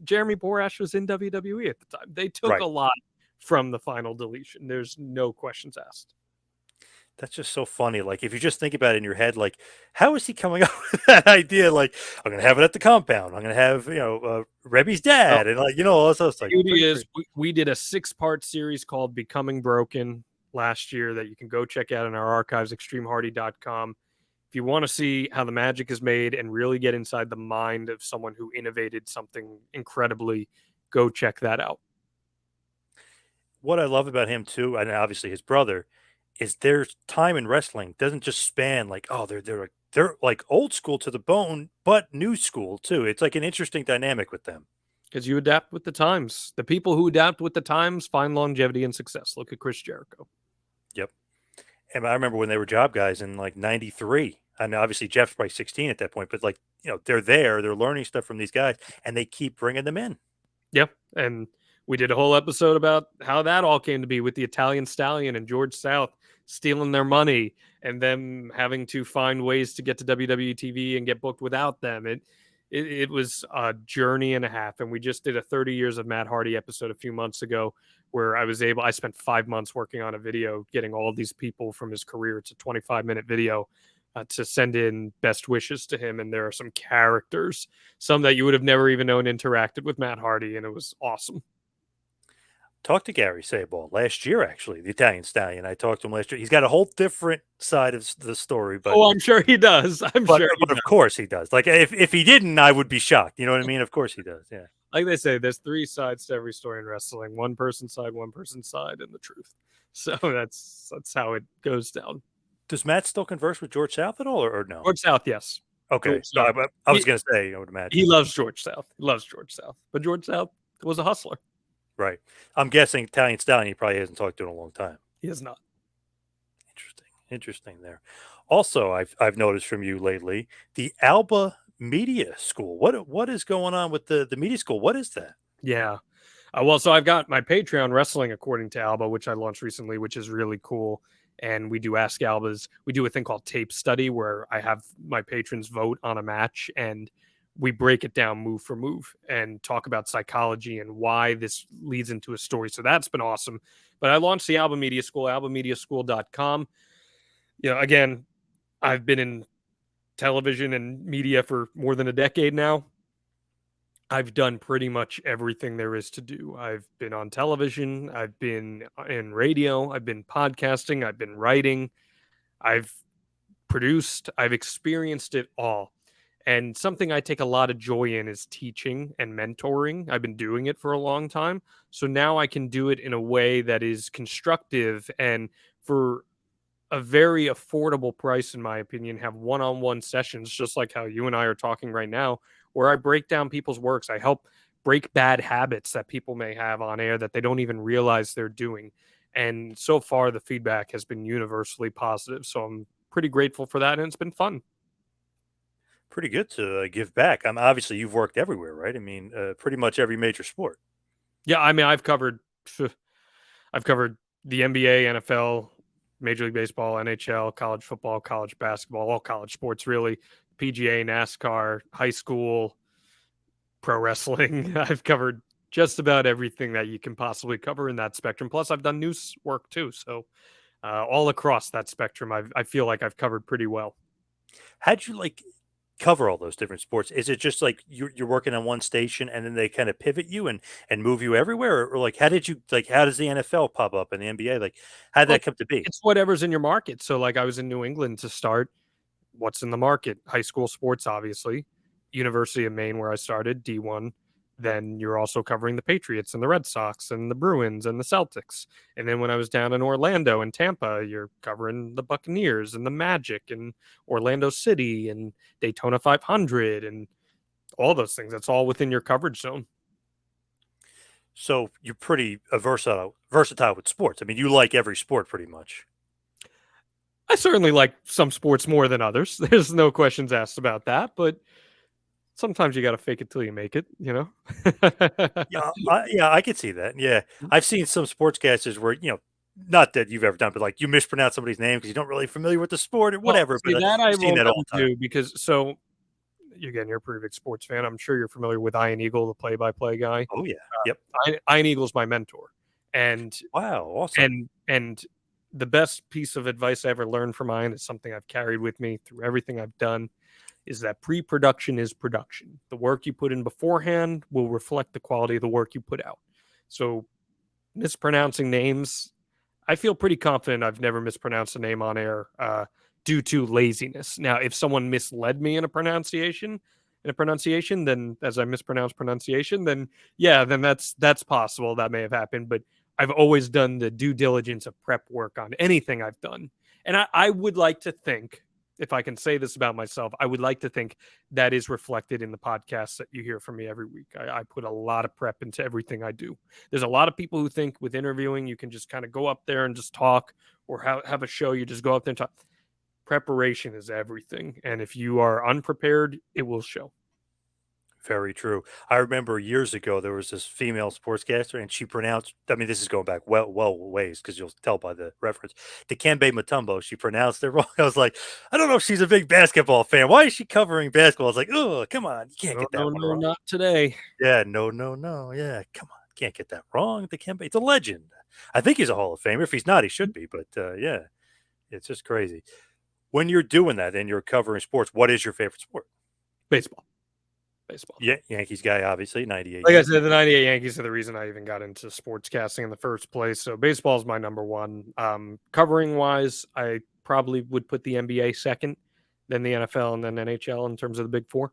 Jeremy Borash was in WWE at the time. They took a right. lot from the final deletion. There's no questions asked. That's just so funny. Like, if you just think about it in your head, like, how is he coming up with that idea? Like, I'm gonna have it at the compound. I'm gonna have, Rebby's Well, dad, and like, all this other stuff. beauty Pretty, is pretty. we did a 6-part series called Becoming Broken last year that you can go check out in our archives, extremehardy.com. If you want to see how the magic is made and really get inside the mind of someone who innovated something incredibly, go check that out. What I love about him too, and obviously his brother, is their time in wrestling doesn't just span like, oh, they're like old school to the bone, but new school too. It's like an interesting dynamic with them. Because you adapt with the times. The people who adapt with the times find longevity and success. Look at Chris Jericho. Yep. And I remember when they were job guys in like '93. And obviously Jeff's probably 16 at that point, but like, they're there, they're learning stuff from these guys, and they keep bringing them in. Yep. And we did a whole episode about how that all came to be with the Italian Stallion and George South stealing their money and them having to find ways to get to WWE TV and get booked without them. It was a journey and a half. And we just did a 30 years of Matt Hardy episode a few months ago where I spent 5 months working on a video, getting all of these people from his career. It's a 25-minute video to send in best wishes to him. And there are some characters, some that you would have never even known interacted with Matt Hardy, and it was awesome. Talked to Gary Sabol last year, actually, the Italian Stallion. I talked to him last year. He's got a whole different side of the story, but Oh, I'm sure he does. I'm but sure he but of does. course he does. Like, if he didn't, I would be shocked. You know what I mean? Of course he does. Yeah. Like they say, there's 3 sides to every story in wrestling: one person's side, and the truth. So that's how it goes down. Does Matt still converse with George South at all, or no? George South, yes. Okay, George no, South. I was He, gonna say, I would he imagine. loves George South. He loves George South. But George South was a hustler. Right. I'm guessing Italian Stallion he probably hasn't talked to in a long time. He is not. Interesting. Interesting there. Also, I've noticed from you lately the Alba Media School. What is going on with the media school? What is that? Yeah. Well, so I've got my Patreon Wrestling According to Alba, which I launched recently, which is really cool. And we do Ask Albas. We do a thing called Tape Study where I have my patrons vote on a match and we break it down move for move and talk about psychology and why this leads into a story. So that's been awesome. But I launched the Alba Media School, albamediaschool.com. Again, I've been in television and media for more than a decade now. I've done pretty much everything there is to do. I've been on television, I've been in radio, I've been podcasting, I've been writing, I've produced, I've experienced it all. And something I take a lot of joy in is teaching and mentoring. I've been doing it for a long time. So now I can do it in a way that is constructive and for a very affordable price, in my opinion, have one-on-one sessions, just like how you and I are talking right now, where I break down people's works. I help break bad habits that people may have on air that they don't even realize they're doing. And so far, the feedback has been universally positive. So I'm pretty grateful for that. And it's been fun. Pretty good to give back. Obviously you've worked everywhere, right? I mean, pretty much every major sport. Yeah. I mean, I've covered the NBA, NFL, Major League Baseball, NHL, college football, college basketball, all college sports, really. PGA, NASCAR, high school, pro wrestling. I've covered just about everything that you can possibly cover in that spectrum. Plus, I've done news work too. So, all across that spectrum, I feel like I've covered pretty well. How'd you like cover all those different sports? Is it just like you're working on one station and then they kind of pivot you and move you everywhere, or like how does the NFL pop up and the NBA? Like how did Well, that come to be? it's whatever's in your market. So, like, I was in New England to start. What's in the market? High school sports, obviously. University of Maine, where I started, D1. Then you're also covering the Patriots and the Red Sox and the Bruins and the Celtics. And then when I was down in Orlando and Tampa, you're covering the Buccaneers and the Magic and Orlando City and Daytona 500 and all those things. That's all within your coverage zone. So you're pretty versatile with sports. I mean, you like every sport pretty much. I certainly like some sports more than others. There's no questions asked about that, but sometimes you got to fake it till you make it. Yeah, I could see that. Yeah, I've seen some sportscasters where not that you've ever done, but like you mispronounce somebody's name because you're not really familiar with the sport or Well, whatever. see, But that I I've seen won't that all ever the time. do because again, you're a pretty big sports fan. I'm sure you're familiar with Ian Eagle, the play-by-play guy. Oh yeah, yep. Ian Eagle's my mentor, and Wow, awesome. and the best piece of advice I ever learned from mine is something I've carried with me through everything I've done is that pre-production is production. The work you put in beforehand will reflect the quality of the work you put out. So mispronouncing names, I feel pretty confident I've never mispronounced a name on air due to laziness. Now, if someone misled me in a pronunciation, then as I mispronounce pronunciation, then yeah, then that's possible. That may have happened, but I've always done the due diligence of prep work on anything I've done. And I would like to think, if I can say this about myself, I would like to think that is reflected in the podcasts that you hear from me every week. I put a lot of prep into everything I do. There's a lot of people who think with interviewing, you can just kind of go up there and just talk or have a show. You just go up there and talk. Preparation is everything. And if you are unprepared, it will show. Very true. I remember years ago there was this female sportscaster, and she pronounced. I mean, this is going back well ways because you'll tell by the reference. Dikembe Mutombo. She pronounced it wrong. I was like, I don't know if she's a big basketball fan. Why is she covering basketball? I was like, oh, come on, you can't No, get no, that one no, wrong. not today. Yeah, no. Yeah, come on, can't get that wrong. Dikembe, it's a legend. I think he's a Hall of Famer. If he's not, he should be. But yeah, it's just crazy. When you're doing that and you're covering sports, what is your favorite sport? Baseball. Baseball. Yeah, Yankees guy, obviously, 98 Like I Yankees. said, the 98 Yankees are the reason I even got into sportscasting in the first place. So baseball is my number one. Covering wise, I probably would put the NBA second, then the NFL, and then NHL in terms of the big four.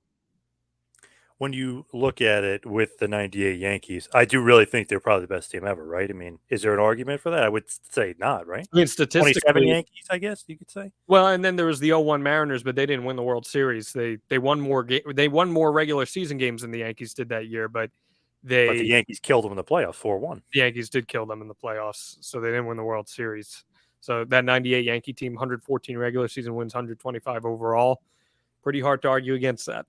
When you look at it with the 98 Yankees, I do really think they're probably the best team ever, right? I mean, is there an argument for that? I would say not, right? I mean, 27 statistically, Yankees, I guess you could say. well, and then there was the '01 Mariners, but they didn't win the World Series. They won more they won more regular season games than the Yankees did that year, but But the they Yankees killed them in the playoffs 4-1. the Yankees did kill them in the playoffs, so they didn't win the World Series. So that '98 Yankee team, 114 regular season wins, 125 overall. Pretty hard to argue against that.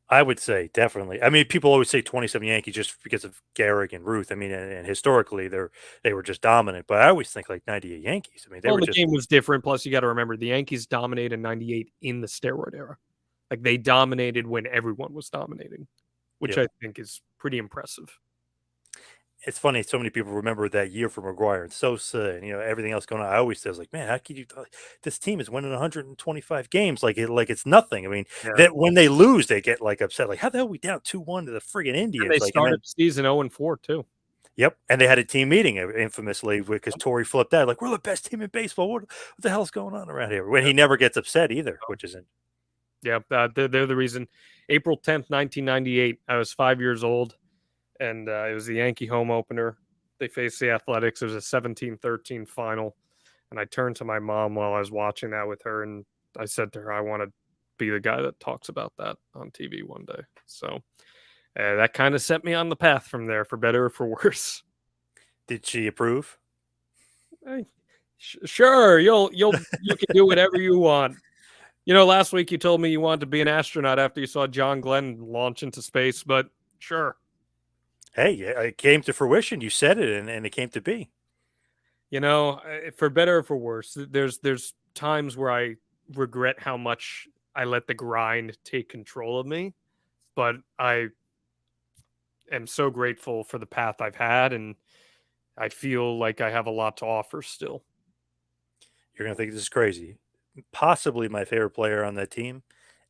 I would say definitely. I mean, people always say 27 Yankees just because of Gehrig and Ruth. I mean, and historically they were just dominant. But I always think like 98 Yankees. I mean, they Well, were the just game was different. Plus, you got to remember the Yankees dominated '98 in the steroid era. Like they dominated when everyone was dominating, which yep. I think is pretty impressive. It's funny, so many people remember that year for McGuire and Sosa and everything else going on. I always says like, man, how could you? This team is winning 125 games like it's nothing. I mean, Yeah. that when they lose, they get like upset. Like, how the hell are we down 2-1 to the friggin' And Indians? they Like, and started then the season 0-4 too. yep, and they had a team meeting infamously because Torrey flipped out. Like, we're the best team in baseball. What the hell's going on around here? When he never gets upset either, which isn't. Yeah, they're the reason. April 10th, 1998. I was 5 years old, and it was the Yankee home opener. They faced the Athletics. It was a 17-13 final, and I turned to my mom while I was watching that with her, and I said to her, "I want to be the guy that talks about that on TV one day." So that kind of set me on the path from there, for better or for worse. Did she approve? Hey, sure, you can do whatever you want. You know, last week you told me you wanted to be an astronaut after you saw John Glenn launch into space, but sure. Hey, it came to fruition. You said it, and it came to be. You know, for better or for worse, there's times where I regret how much I let the grind take control of me, but I am so grateful for the path I've had, and I feel like I have a lot to offer still. You're gonna think this is crazy. Possibly my favorite player on that team,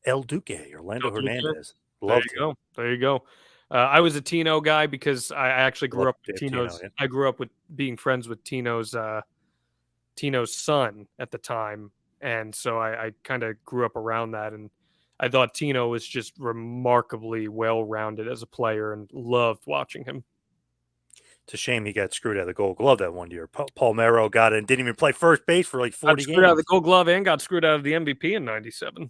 El Duque, Go Orlando Tuca. Hernandez. There Loved you him. go. There you go. I was a Tino guy because I actually grew Loved up with Santino, Tino's. yeah. I grew up with being friends with Tino's son at the time, and so I kind of grew up around that, and I thought Tino was just remarkably well rounded as a player, and loved watching him. It's a shame he got screwed out of the Gold Glove that one year. Palmero got it and didn't even play first base for like Got 40 screwed out of the games. Gold Glove and got screwed out of the MVP in '97.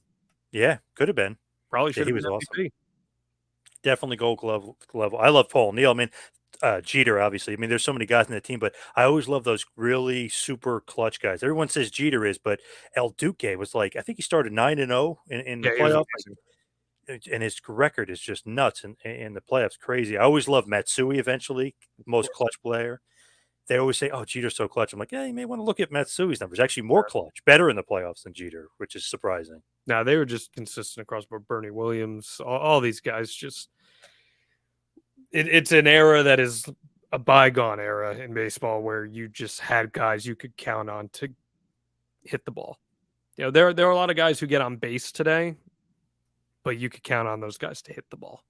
Yeah, could have been. Probably Yeah, should he have been was awesome. MVP. Definitely Gold Glove level. I love Paul Neal. I mean, Jeter, obviously. I mean, there's so many guys in the team, but I always love those really super clutch guys. Everyone says Jeter is, but El Duque was like, I think he started 9-0 in the Yeah, he was playoff. amazing. And his record is just nuts in the playoffs. Crazy. I always loved Matsui eventually, Of most course. clutch player. They always say, "Oh, Jeter's so clutch." I'm like, "Yeah, you may want to look at Matsui's numbers. Actually, more clutch, better in the playoffs than Jeter, which is surprising." Now they were just consistent across board. Bernie Williams, all these guys. Just it's an era that is a bygone era in baseball where you just had guys you could count on to hit the ball. There are a lot of guys who get on base today, but you could count on those guys to hit the ball.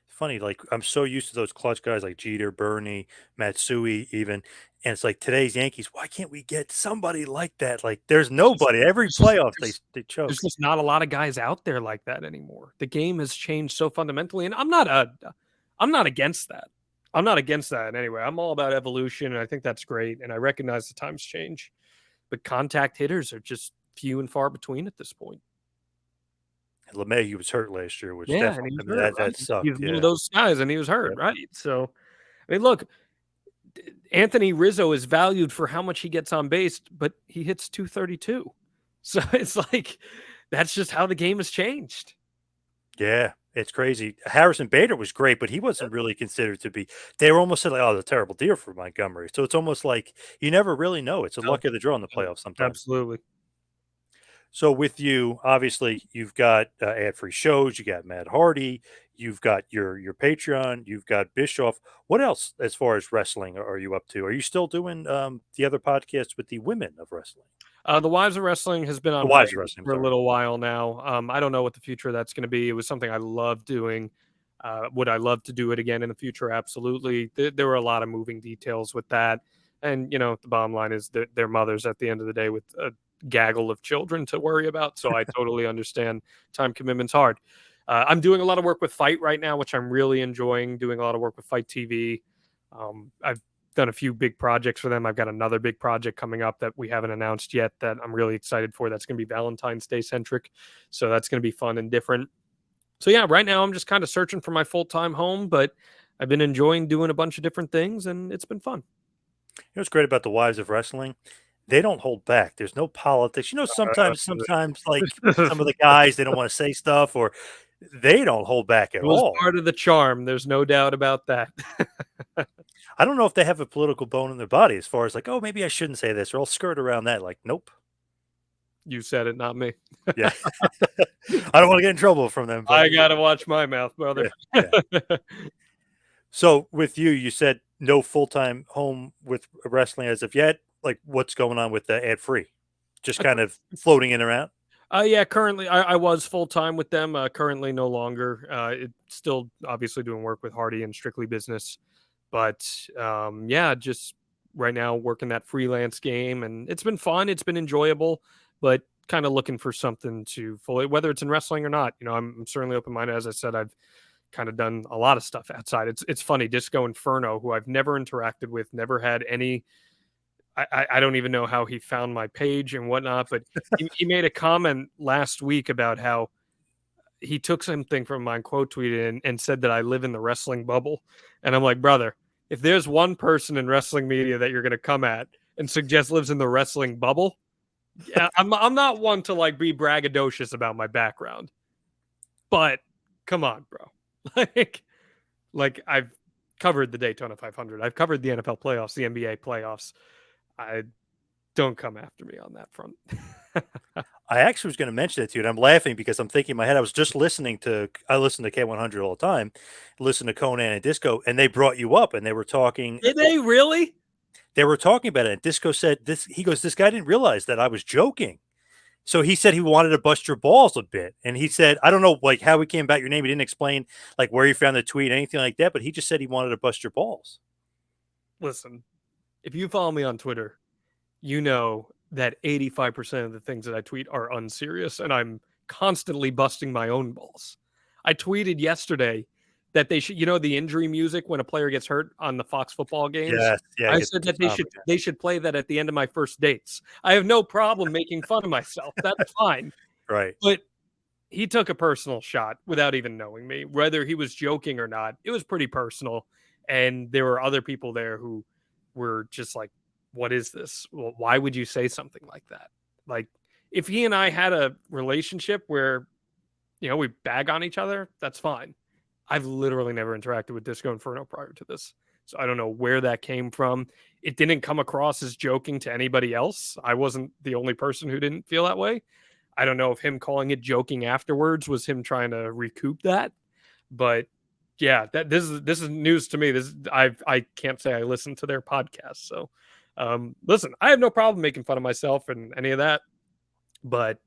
Funny, like I'm so used to those clutch guys like Jeter, Bernie, Matsui, even, and it's like today's Yankees. Why can't we get somebody like that? Like, there's It's just nobody. Every there's just playoff they there's choke. just not a lot of guys out there like that anymore. The game has changed so fundamentally, and I'm not against that. I'm not against that in any way. I'm all about evolution, and I think that's great. And I recognize the times change, but contact hitters are just few and far between at this point. And LeMay, was hurt last year, which Yeah, and definitely, he I was mean, hurt, that right? He's sucked. one of Yeah, those guys, and he was hurt, yeah. right? So, I mean, look, Anthony Rizzo is valued for how much he gets on base, but he hits 232. So it's like that's just how the game has changed. Yeah, it's crazy. Harrison Bader was great, but he wasn't really considered to be. They were almost said like, "Oh, it's a terrible deal for Montgomery." So it's almost like you never really know. It's a No, luck of the draw in the no, playoffs sometimes. absolutely. So with you, obviously, you've got ad-free shows. You got Matt Hardy. You've got your Patreon. You've got Bischoff. What else, as far as wrestling, are you up to? Are you still doing the other podcasts with the women of wrestling? The Wives of Wrestling has been The on wives of hiatus wrestling. I'm for a sorry. little while now. I don't know what the future of that's going to be. It was something I loved doing. Would I love to do it again in the future? Absolutely. There were a lot of moving details with that, and the bottom line is that they're mothers at the end of the day with a gaggle of children to worry about. So I totally understand time commitment's hard. I'm doing a lot of work with Fight right now, which I'm really enjoying. Doing a lot of work with Fight TV. I've done a few big projects for them. I've got another big project coming up that we haven't announced yet that I'm really excited for. That's going to be Valentine's Day centric. So that's going to be fun and different. So yeah, right now I'm just kind of searching for my full-time home, but I've been enjoying doing a bunch of different things and it's been fun. You know what's great about the wives of wrestling? They don't hold back. There's no politics. You know, sometimes like some of the guys, they don't want to say stuff or they don't hold back at It was all. part of the charm. There's no doubt about that. I don't know if they have a political bone in their body as far as like, oh, maybe I shouldn't say this, or I'll skirt around that. Like, nope. You said it, not me. Yeah. I don't want to get in trouble from them, but I got to watch my mouth, brother. yeah, yeah. So with you, you said no full-time home with wrestling as of yet. Like, what's going on with the ad free? Just kind of floating in around. Yeah, currently I was full time with them. Currently no longer. Still obviously doing work with Hardy and Strictly Business, but yeah, just right now working that freelance game, and it's been fun. It's been enjoyable, but kind of looking for something to fully, whether it's in wrestling or not. I'm certainly open minded. As I said, I've kind of done a lot of stuff outside. It's funny. Disco Inferno, who I've never interacted with, never had any. I don't even know how he found my page and whatnot, but he made a comment last week about how he took something from my quote tweet and said that I live in the wrestling bubble. And I'm like, brother, if there's one person in wrestling media that you're going to come at and suggest lives in the wrestling bubble, yeah, I'm not one to like be braggadocious about my background, but come on, bro. like, like I've covered the Daytona 500. I've covered the NFL playoffs, the NBA playoffs. I don't come after me on that front. I actually was going to mention it to you, and I'm laughing because I'm thinking in my head. I listen to K100 all the time, listen to Conan and Disco, and they brought you up, and they were talking. Did they really? They were talking about it. And Disco said this. He goes, "This guy didn't realize that I was joking." So he said he wanted to bust your balls a bit, and he said, "I don't know, like how he came about your name. He didn't explain like where he found the tweet, anything like that, but he just said he wanted to bust your balls." Listen, if you follow me on Twitter, you know that 85% of the things that I tweet are unserious and I'm constantly busting my own balls. I tweeted yesterday that they should, the injury music when a player gets hurt on the Fox football games. Yes, yeah, I get said the that they stomach. should they should play that at the end of my first dates. I have no problem making fun of myself. That's fine. Right. But he took a personal shot without even knowing me, whether he was joking or not. It was pretty personal. And there were other people there who were just like, what is this? Well, why would you say something like that? Like, if he and I had a relationship where, we bag on each other, that's fine. I've literally never interacted with Disco Inferno prior to this. So I don't know where that came from. It didn't come across as joking to anybody else. I wasn't the only person who didn't feel that way. I don't know if him calling it joking afterwards was him trying to recoup that, but Yeah, this is news to me. I can't say I listen to their podcast. So, listen, I have no problem making fun of myself and any of that, but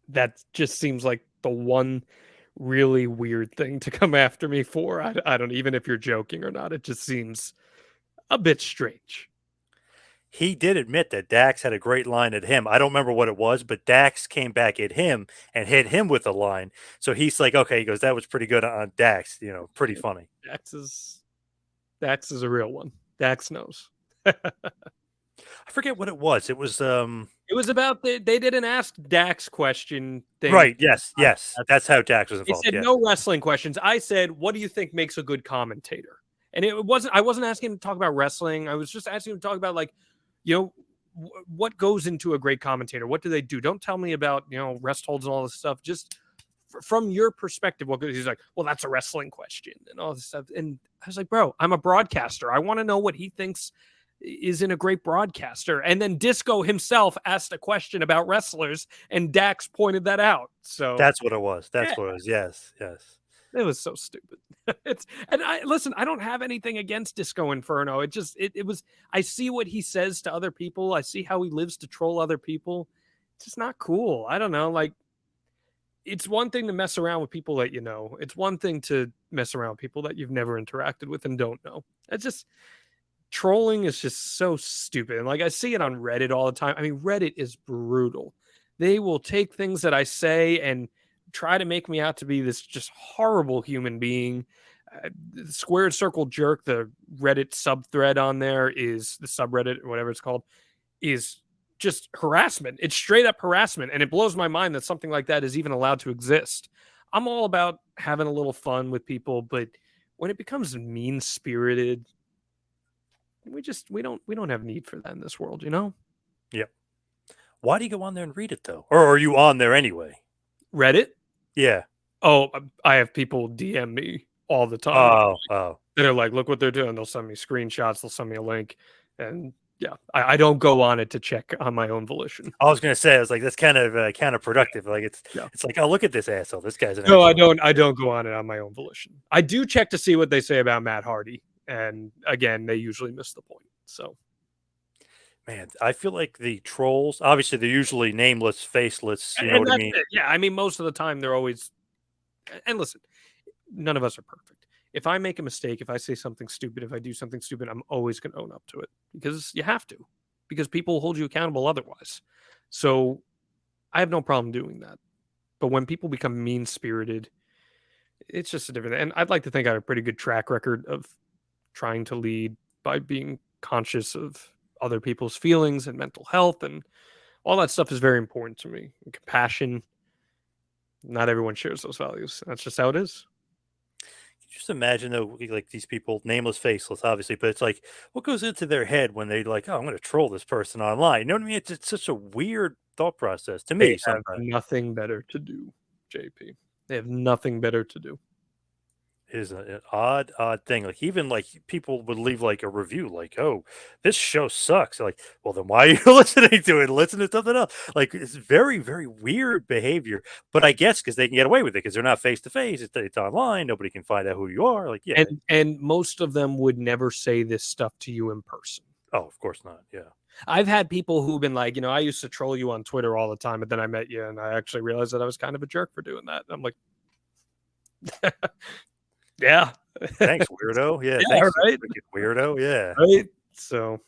that just seems like the one really weird thing to come after me for. I don't, even if you're joking or not, it just seems a bit strange. He did admit that Dax had a great line at him. I don't remember what it was, but Dax came back at him and hit him with a line. So he's like, okay, he goes, that was pretty good on Dax, pretty Yeah, funny. Dax is Dax is a real one. Dax knows. I forget what it was. It was It was about they did an Ask Dax question thing. right, yes, yes. That's how Dax was They involved. said Yeah. no wrestling questions. I said, "What do you think makes a good commentator?" And it wasn't. I wasn't asking him to talk about wrestling. I was just asking him to talk about, like, you know, what goes into a great commentator. What do they do? Don't tell me about, rest holds and all this stuff. Just from your perspective, what goes? He's like, "Well, that's a wrestling question," and all this stuff. And I was like, "Bro, I'm a broadcaster. I want to know what he thinks is in a great broadcaster." And then Disco himself asked a question about wrestlers, and Dax pointed that out. So That's what it was. yeah, That's what it was. Yes, yes. it was so stupid. It's and I listen, I don't have anything against Disco Inferno. It was, I see what he says to other people. I see how he lives to troll other people. It's just not cool. I don't know. Like, it's one thing to mess around with people that you know. It's one thing to mess around with people that you've never interacted with and don't know. It's just, trolling is just so stupid. And like, I see it on Reddit all the time. I mean, Reddit is brutal. They will take things that I say and try to make me out to be this just horrible human being. Squared Circle Jerk, the Reddit subthread on there, is the subreddit or whatever it's called, is just harassment. It's straight up harassment. And it blows my mind that something like that is even allowed to exist. I'm all about having a little fun with people, but when it becomes mean spirited, we don't have need for that in this world, you know? Yep. Why do you go on there and read it though? Or are you on there anyway? Reddit? Yeah. Oh, I have people DM me all the time Oh, oh. that are like, look what they're doing. They'll send me screenshots, they'll send me a link. And yeah, I don't go on it to check on my own volition. I was gonna say, I was like, that's kind of counterproductive. Like Yeah. it's like, oh, look at this asshole. This guy's an No, asshole. I don't go on it on my own volition. I do check to see what they say about Matt Hardy. And again, they usually miss the point. So Man, I feel like the trolls, obviously they're usually nameless, faceless, you know and what I that's mean? it. Yeah. I mean, most of the time they're always, and listen, none of us are perfect. If I make a mistake, if I say something stupid, if I do something stupid, I'm always going to own up to it because you have to, because people hold you accountable otherwise. So I have no problem doing that. But when people become mean spirited, it's just a different. And I'd like to think I have a pretty good track record of trying to lead by being conscious of other people's feelings and mental health, and all that stuff is very important to me. And compassion. Not everyone shares those values. That's just how it is. Just imagine though, like these people, nameless, faceless, obviously, but it's like, what goes into their head when they like, oh, I'm going to troll this person online? You know what I mean? It's such a weird thought process to They me have sometimes. nothing better to do, JP. They have nothing better to do. It is an odd, odd thing. Like even like people would leave like a review, like, "Oh, this show sucks." Like, well, then why are you listening to it? Listen to something else. Like it's very, very weird behavior. But I guess because they can get away with it because they're not face to face. It's online. Nobody can find out who you are. Like, yeah. And most of them would never say this stuff to you in person. Oh, of course not. Yeah. I've had people who've been like, I used to troll you on Twitter all the time, but then I met you and I actually realized that I was kind of a jerk for doing that. I'm like, yeah. Thanks, weirdo. Yeah. Yeah, Thanks, you right. wicked weirdo. Yeah. Right. So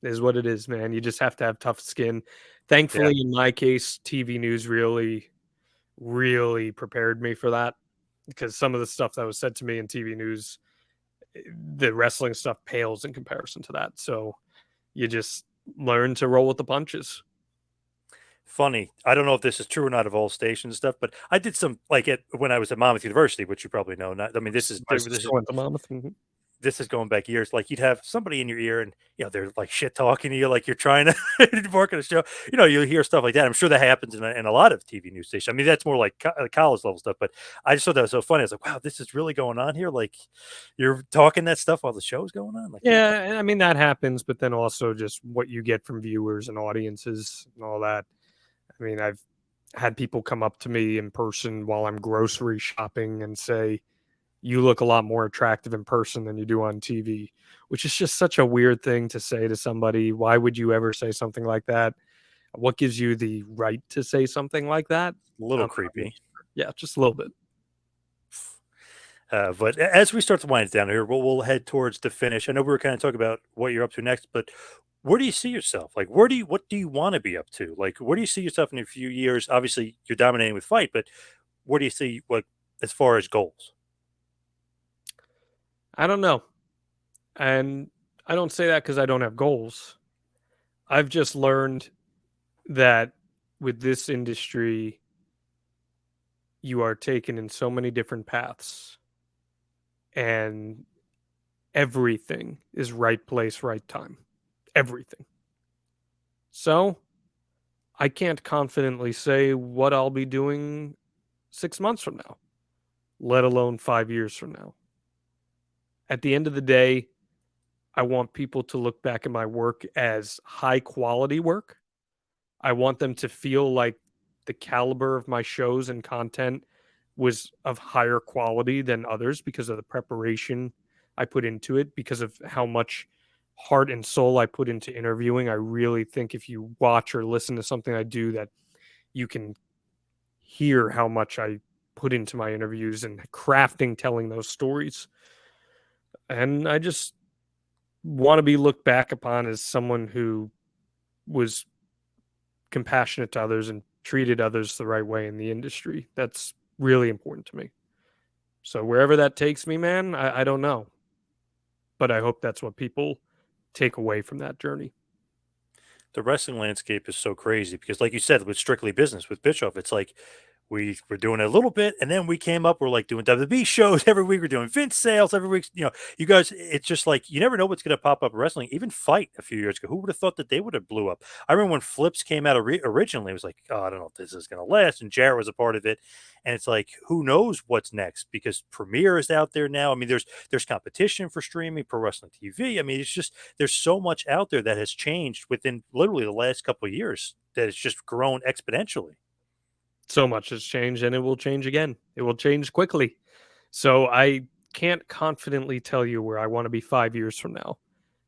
it is what it is, man. You just have to have tough skin. Yeah. Thankfully, in my case, TV news really, really prepared me for that, because some of the stuff that was said to me in TV news, the wrestling stuff pales in comparison to that. So you just learn to roll with the punches. Funny. I don't know if this is true or not of all stations and stuff, but I did some like it when I was at Monmouth University, which you probably know. Not, I mean, My sister went to Monmouth. Mhm. this is going back years. Like you'd have somebody in your ear, and they're like shit talking to you, like you're trying to work on a show. You hear stuff like that. I'm sure that happens in a lot of TV news stations. I mean, that's more like college level stuff. But I just thought that was so funny. I was like, wow, this is really going on here. Like you're talking that stuff while the show's going on. Like, Yeah, I mean that happens, but then also just what you get from viewers and audiences and all that. I mean, had people come up to me in person while I'm grocery shopping and say, "You look a lot more attractive in person than you do on TV," which is just such a weird thing to say to somebody. Why would you ever say something like that? What gives you the right to say something like that? A little I'm not really creepy. sure. Yeah, just a little bit. But as we start to wind it down here, we'll head towards the finish. I know we were kind of talking about what you're up to next, but where do you see yourself? Like, what do you want to be up to? Like, where do you see yourself in a few years? Obviously, you're dominating with fight, but where do you see what as far as goals? I don't know. And I don't say that because I don't have goals. I've just learned that with this industry, you are taken in so many different paths, and everything is right place, right time. Everything. So I can't confidently say what I'll be doing 6 months from now, let alone 5 years from now. At the end of the day, I want people to look back at my work as high quality work. I want them to feel like the caliber of my shows and content was of higher quality than others because of the preparation I put into it, because of how much heart and soul I put into interviewing. I really think if you watch or listen to something I do, that you can hear how much I put into my interviews and crafting telling those stories. And I just want to be looked back upon as someone who was compassionate to others and treated others the right way in the industry. That's really important to me. So wherever that takes me, man, I don't know. But I hope that's what people take away from that journey. The wrestling landscape is so crazy because, like you said, with Strictly Business with Bischoff, it's like we were doing it a little bit, and then we came up. We're like doing WWE shows every week. We're doing Vince sales every week. You know, you guys. It's just like you never know what's going to pop up in wrestling. Even Fight a few years ago, who would have thought that they would have blew up? I remember when Flips came out originally. It was like, oh, I don't know if this is going to last, and Jarrett was a part of it. And it's like, who knows what's next? Because Premiere is out there now. I mean, there's competition for streaming, Pro Wrestling TV. I mean, it's just there's so much out there that has changed within literally the last couple of years that it's just grown exponentially. So much has changed and it will change again. It will change quickly. So I can't confidently tell you where I want to be 5 years from now,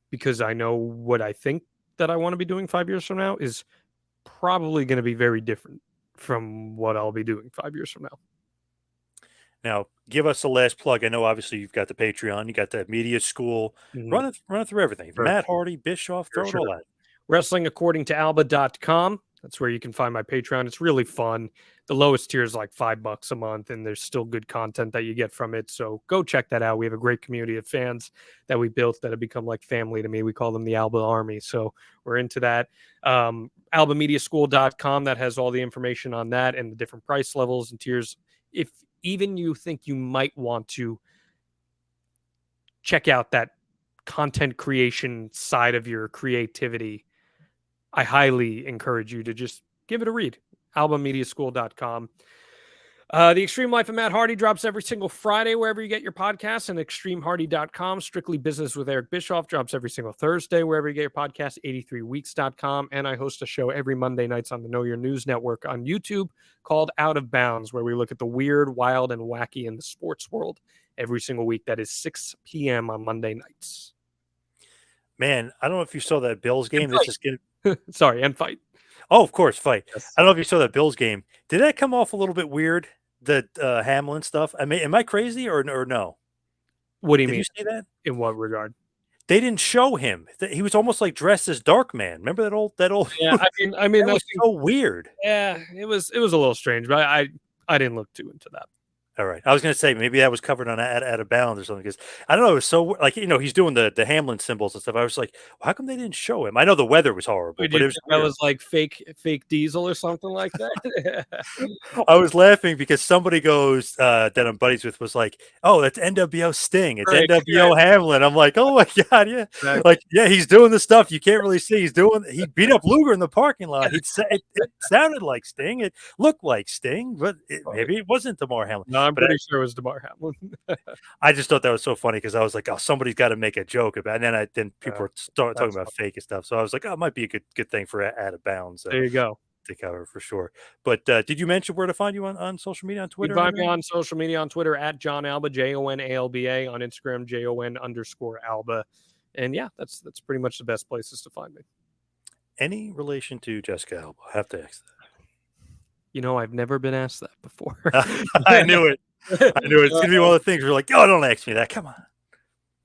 because I know what I think that I want to be doing 5 years from now is probably going to be very different from what I'll be doing 5 years from now. Now, give us the last plug. I know obviously you've got the Patreon, you got the media school. Mhm. Run it through everything. Sure, Matt Hardy, Bischoff, sure, throw it sure. all out. WrestlingAccordingToAlba.com. That's where you can find my Patreon. It's really fun. The lowest tier is like $5 a month, and there's still good content that you get from it. So go check that out. We have a great community of fans that we built that have become like family to me. We call them the Alba Army. So we're into that. AlbaMediaSchool.com, that has all the information on that and the different price levels and tiers. If even you think you might want to check out that content creation side of your creativity, I highly encourage you to just give it a read. AlbaMediaSchool.com. The Extreme Life of Matt Hardy drops every single Friday wherever you get your podcasts, and ExtremeHardy.com. Strictly Business with Eric Bischoff drops every single Thursday wherever you get your podcast, 83weeks.com. And I host a show every Monday nights on the Know Your News Network on YouTube called Out of Bounds, where we look at the weird, wild, and wacky in the sports world every single week. That is 6 p.m. on Monday nights. Man, I don't know if you saw that Bills And game. This is good. fight. Sorry, and fight. Oh, of course, fight. Yes. I don't know if you saw that Bills game. Did that come off a little bit weird? The Hamlin stuff. I mean, am I crazy or no? What do you Did mean? you see that? In what regard? They didn't show him. He was almost like dressed as Dark Man. Remember that old Yeah, I mean, that I was think, so weird. yeah, it was a little strange, but I didn't look too into that. All right. I was gonna say maybe that was covered on out of bounds or something because I don't know. It was so like he's doing the Hamlin symbols and stuff. I was like, well, how come they didn't show him? I know the weather was horrible, Wait, do but you it was think that weird. was like fake Diesel or something like that? I was laughing because somebody goes that I'm buddies with was like, "Oh, that's NWO Sting. It's Right, yeah, NWO Hamlin." I'm like, "Oh my god, yeah!" exactly. Like, yeah, he's doing the stuff you can't really see. He beat up Luger in the parking lot. It sounded like Sting. It looked like Sting, but Funny. maybe it wasn't Damar Hamlin. No, I'm But pretty sure it was DeMar Hamlin. I just thought that was so funny because I was like, "Oh, somebody's got to make a joke about." It. And then people Uh, were start talking that's about funny. fake and stuff. So I was like, "Oh, it might be a good thing for out of bounds." So There you go. to cover for sure. But did you mention where to find you on social media, on You can Twitter or find me anything? on social media on Twitter at Jon Alba, JonAlba, on Instagram, JON_Alba. And yeah, that's pretty much the best places to find me. Any relation to Jessica Alba? I have to ask You know, I've never been asked that before. that. I knew it. I knew it. It's gonna be one of the things where you're like, oh, don't ask me that. Come on.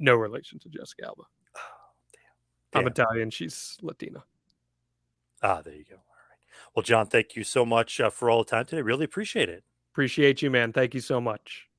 No relation to Jessica Alba. Oh, I'm damn. Italian. She's Latina. Ah, there you go. All right. Well, John, thank you so much for all the time today. Really appreciate it. Appreciate you, man. Thank you so much.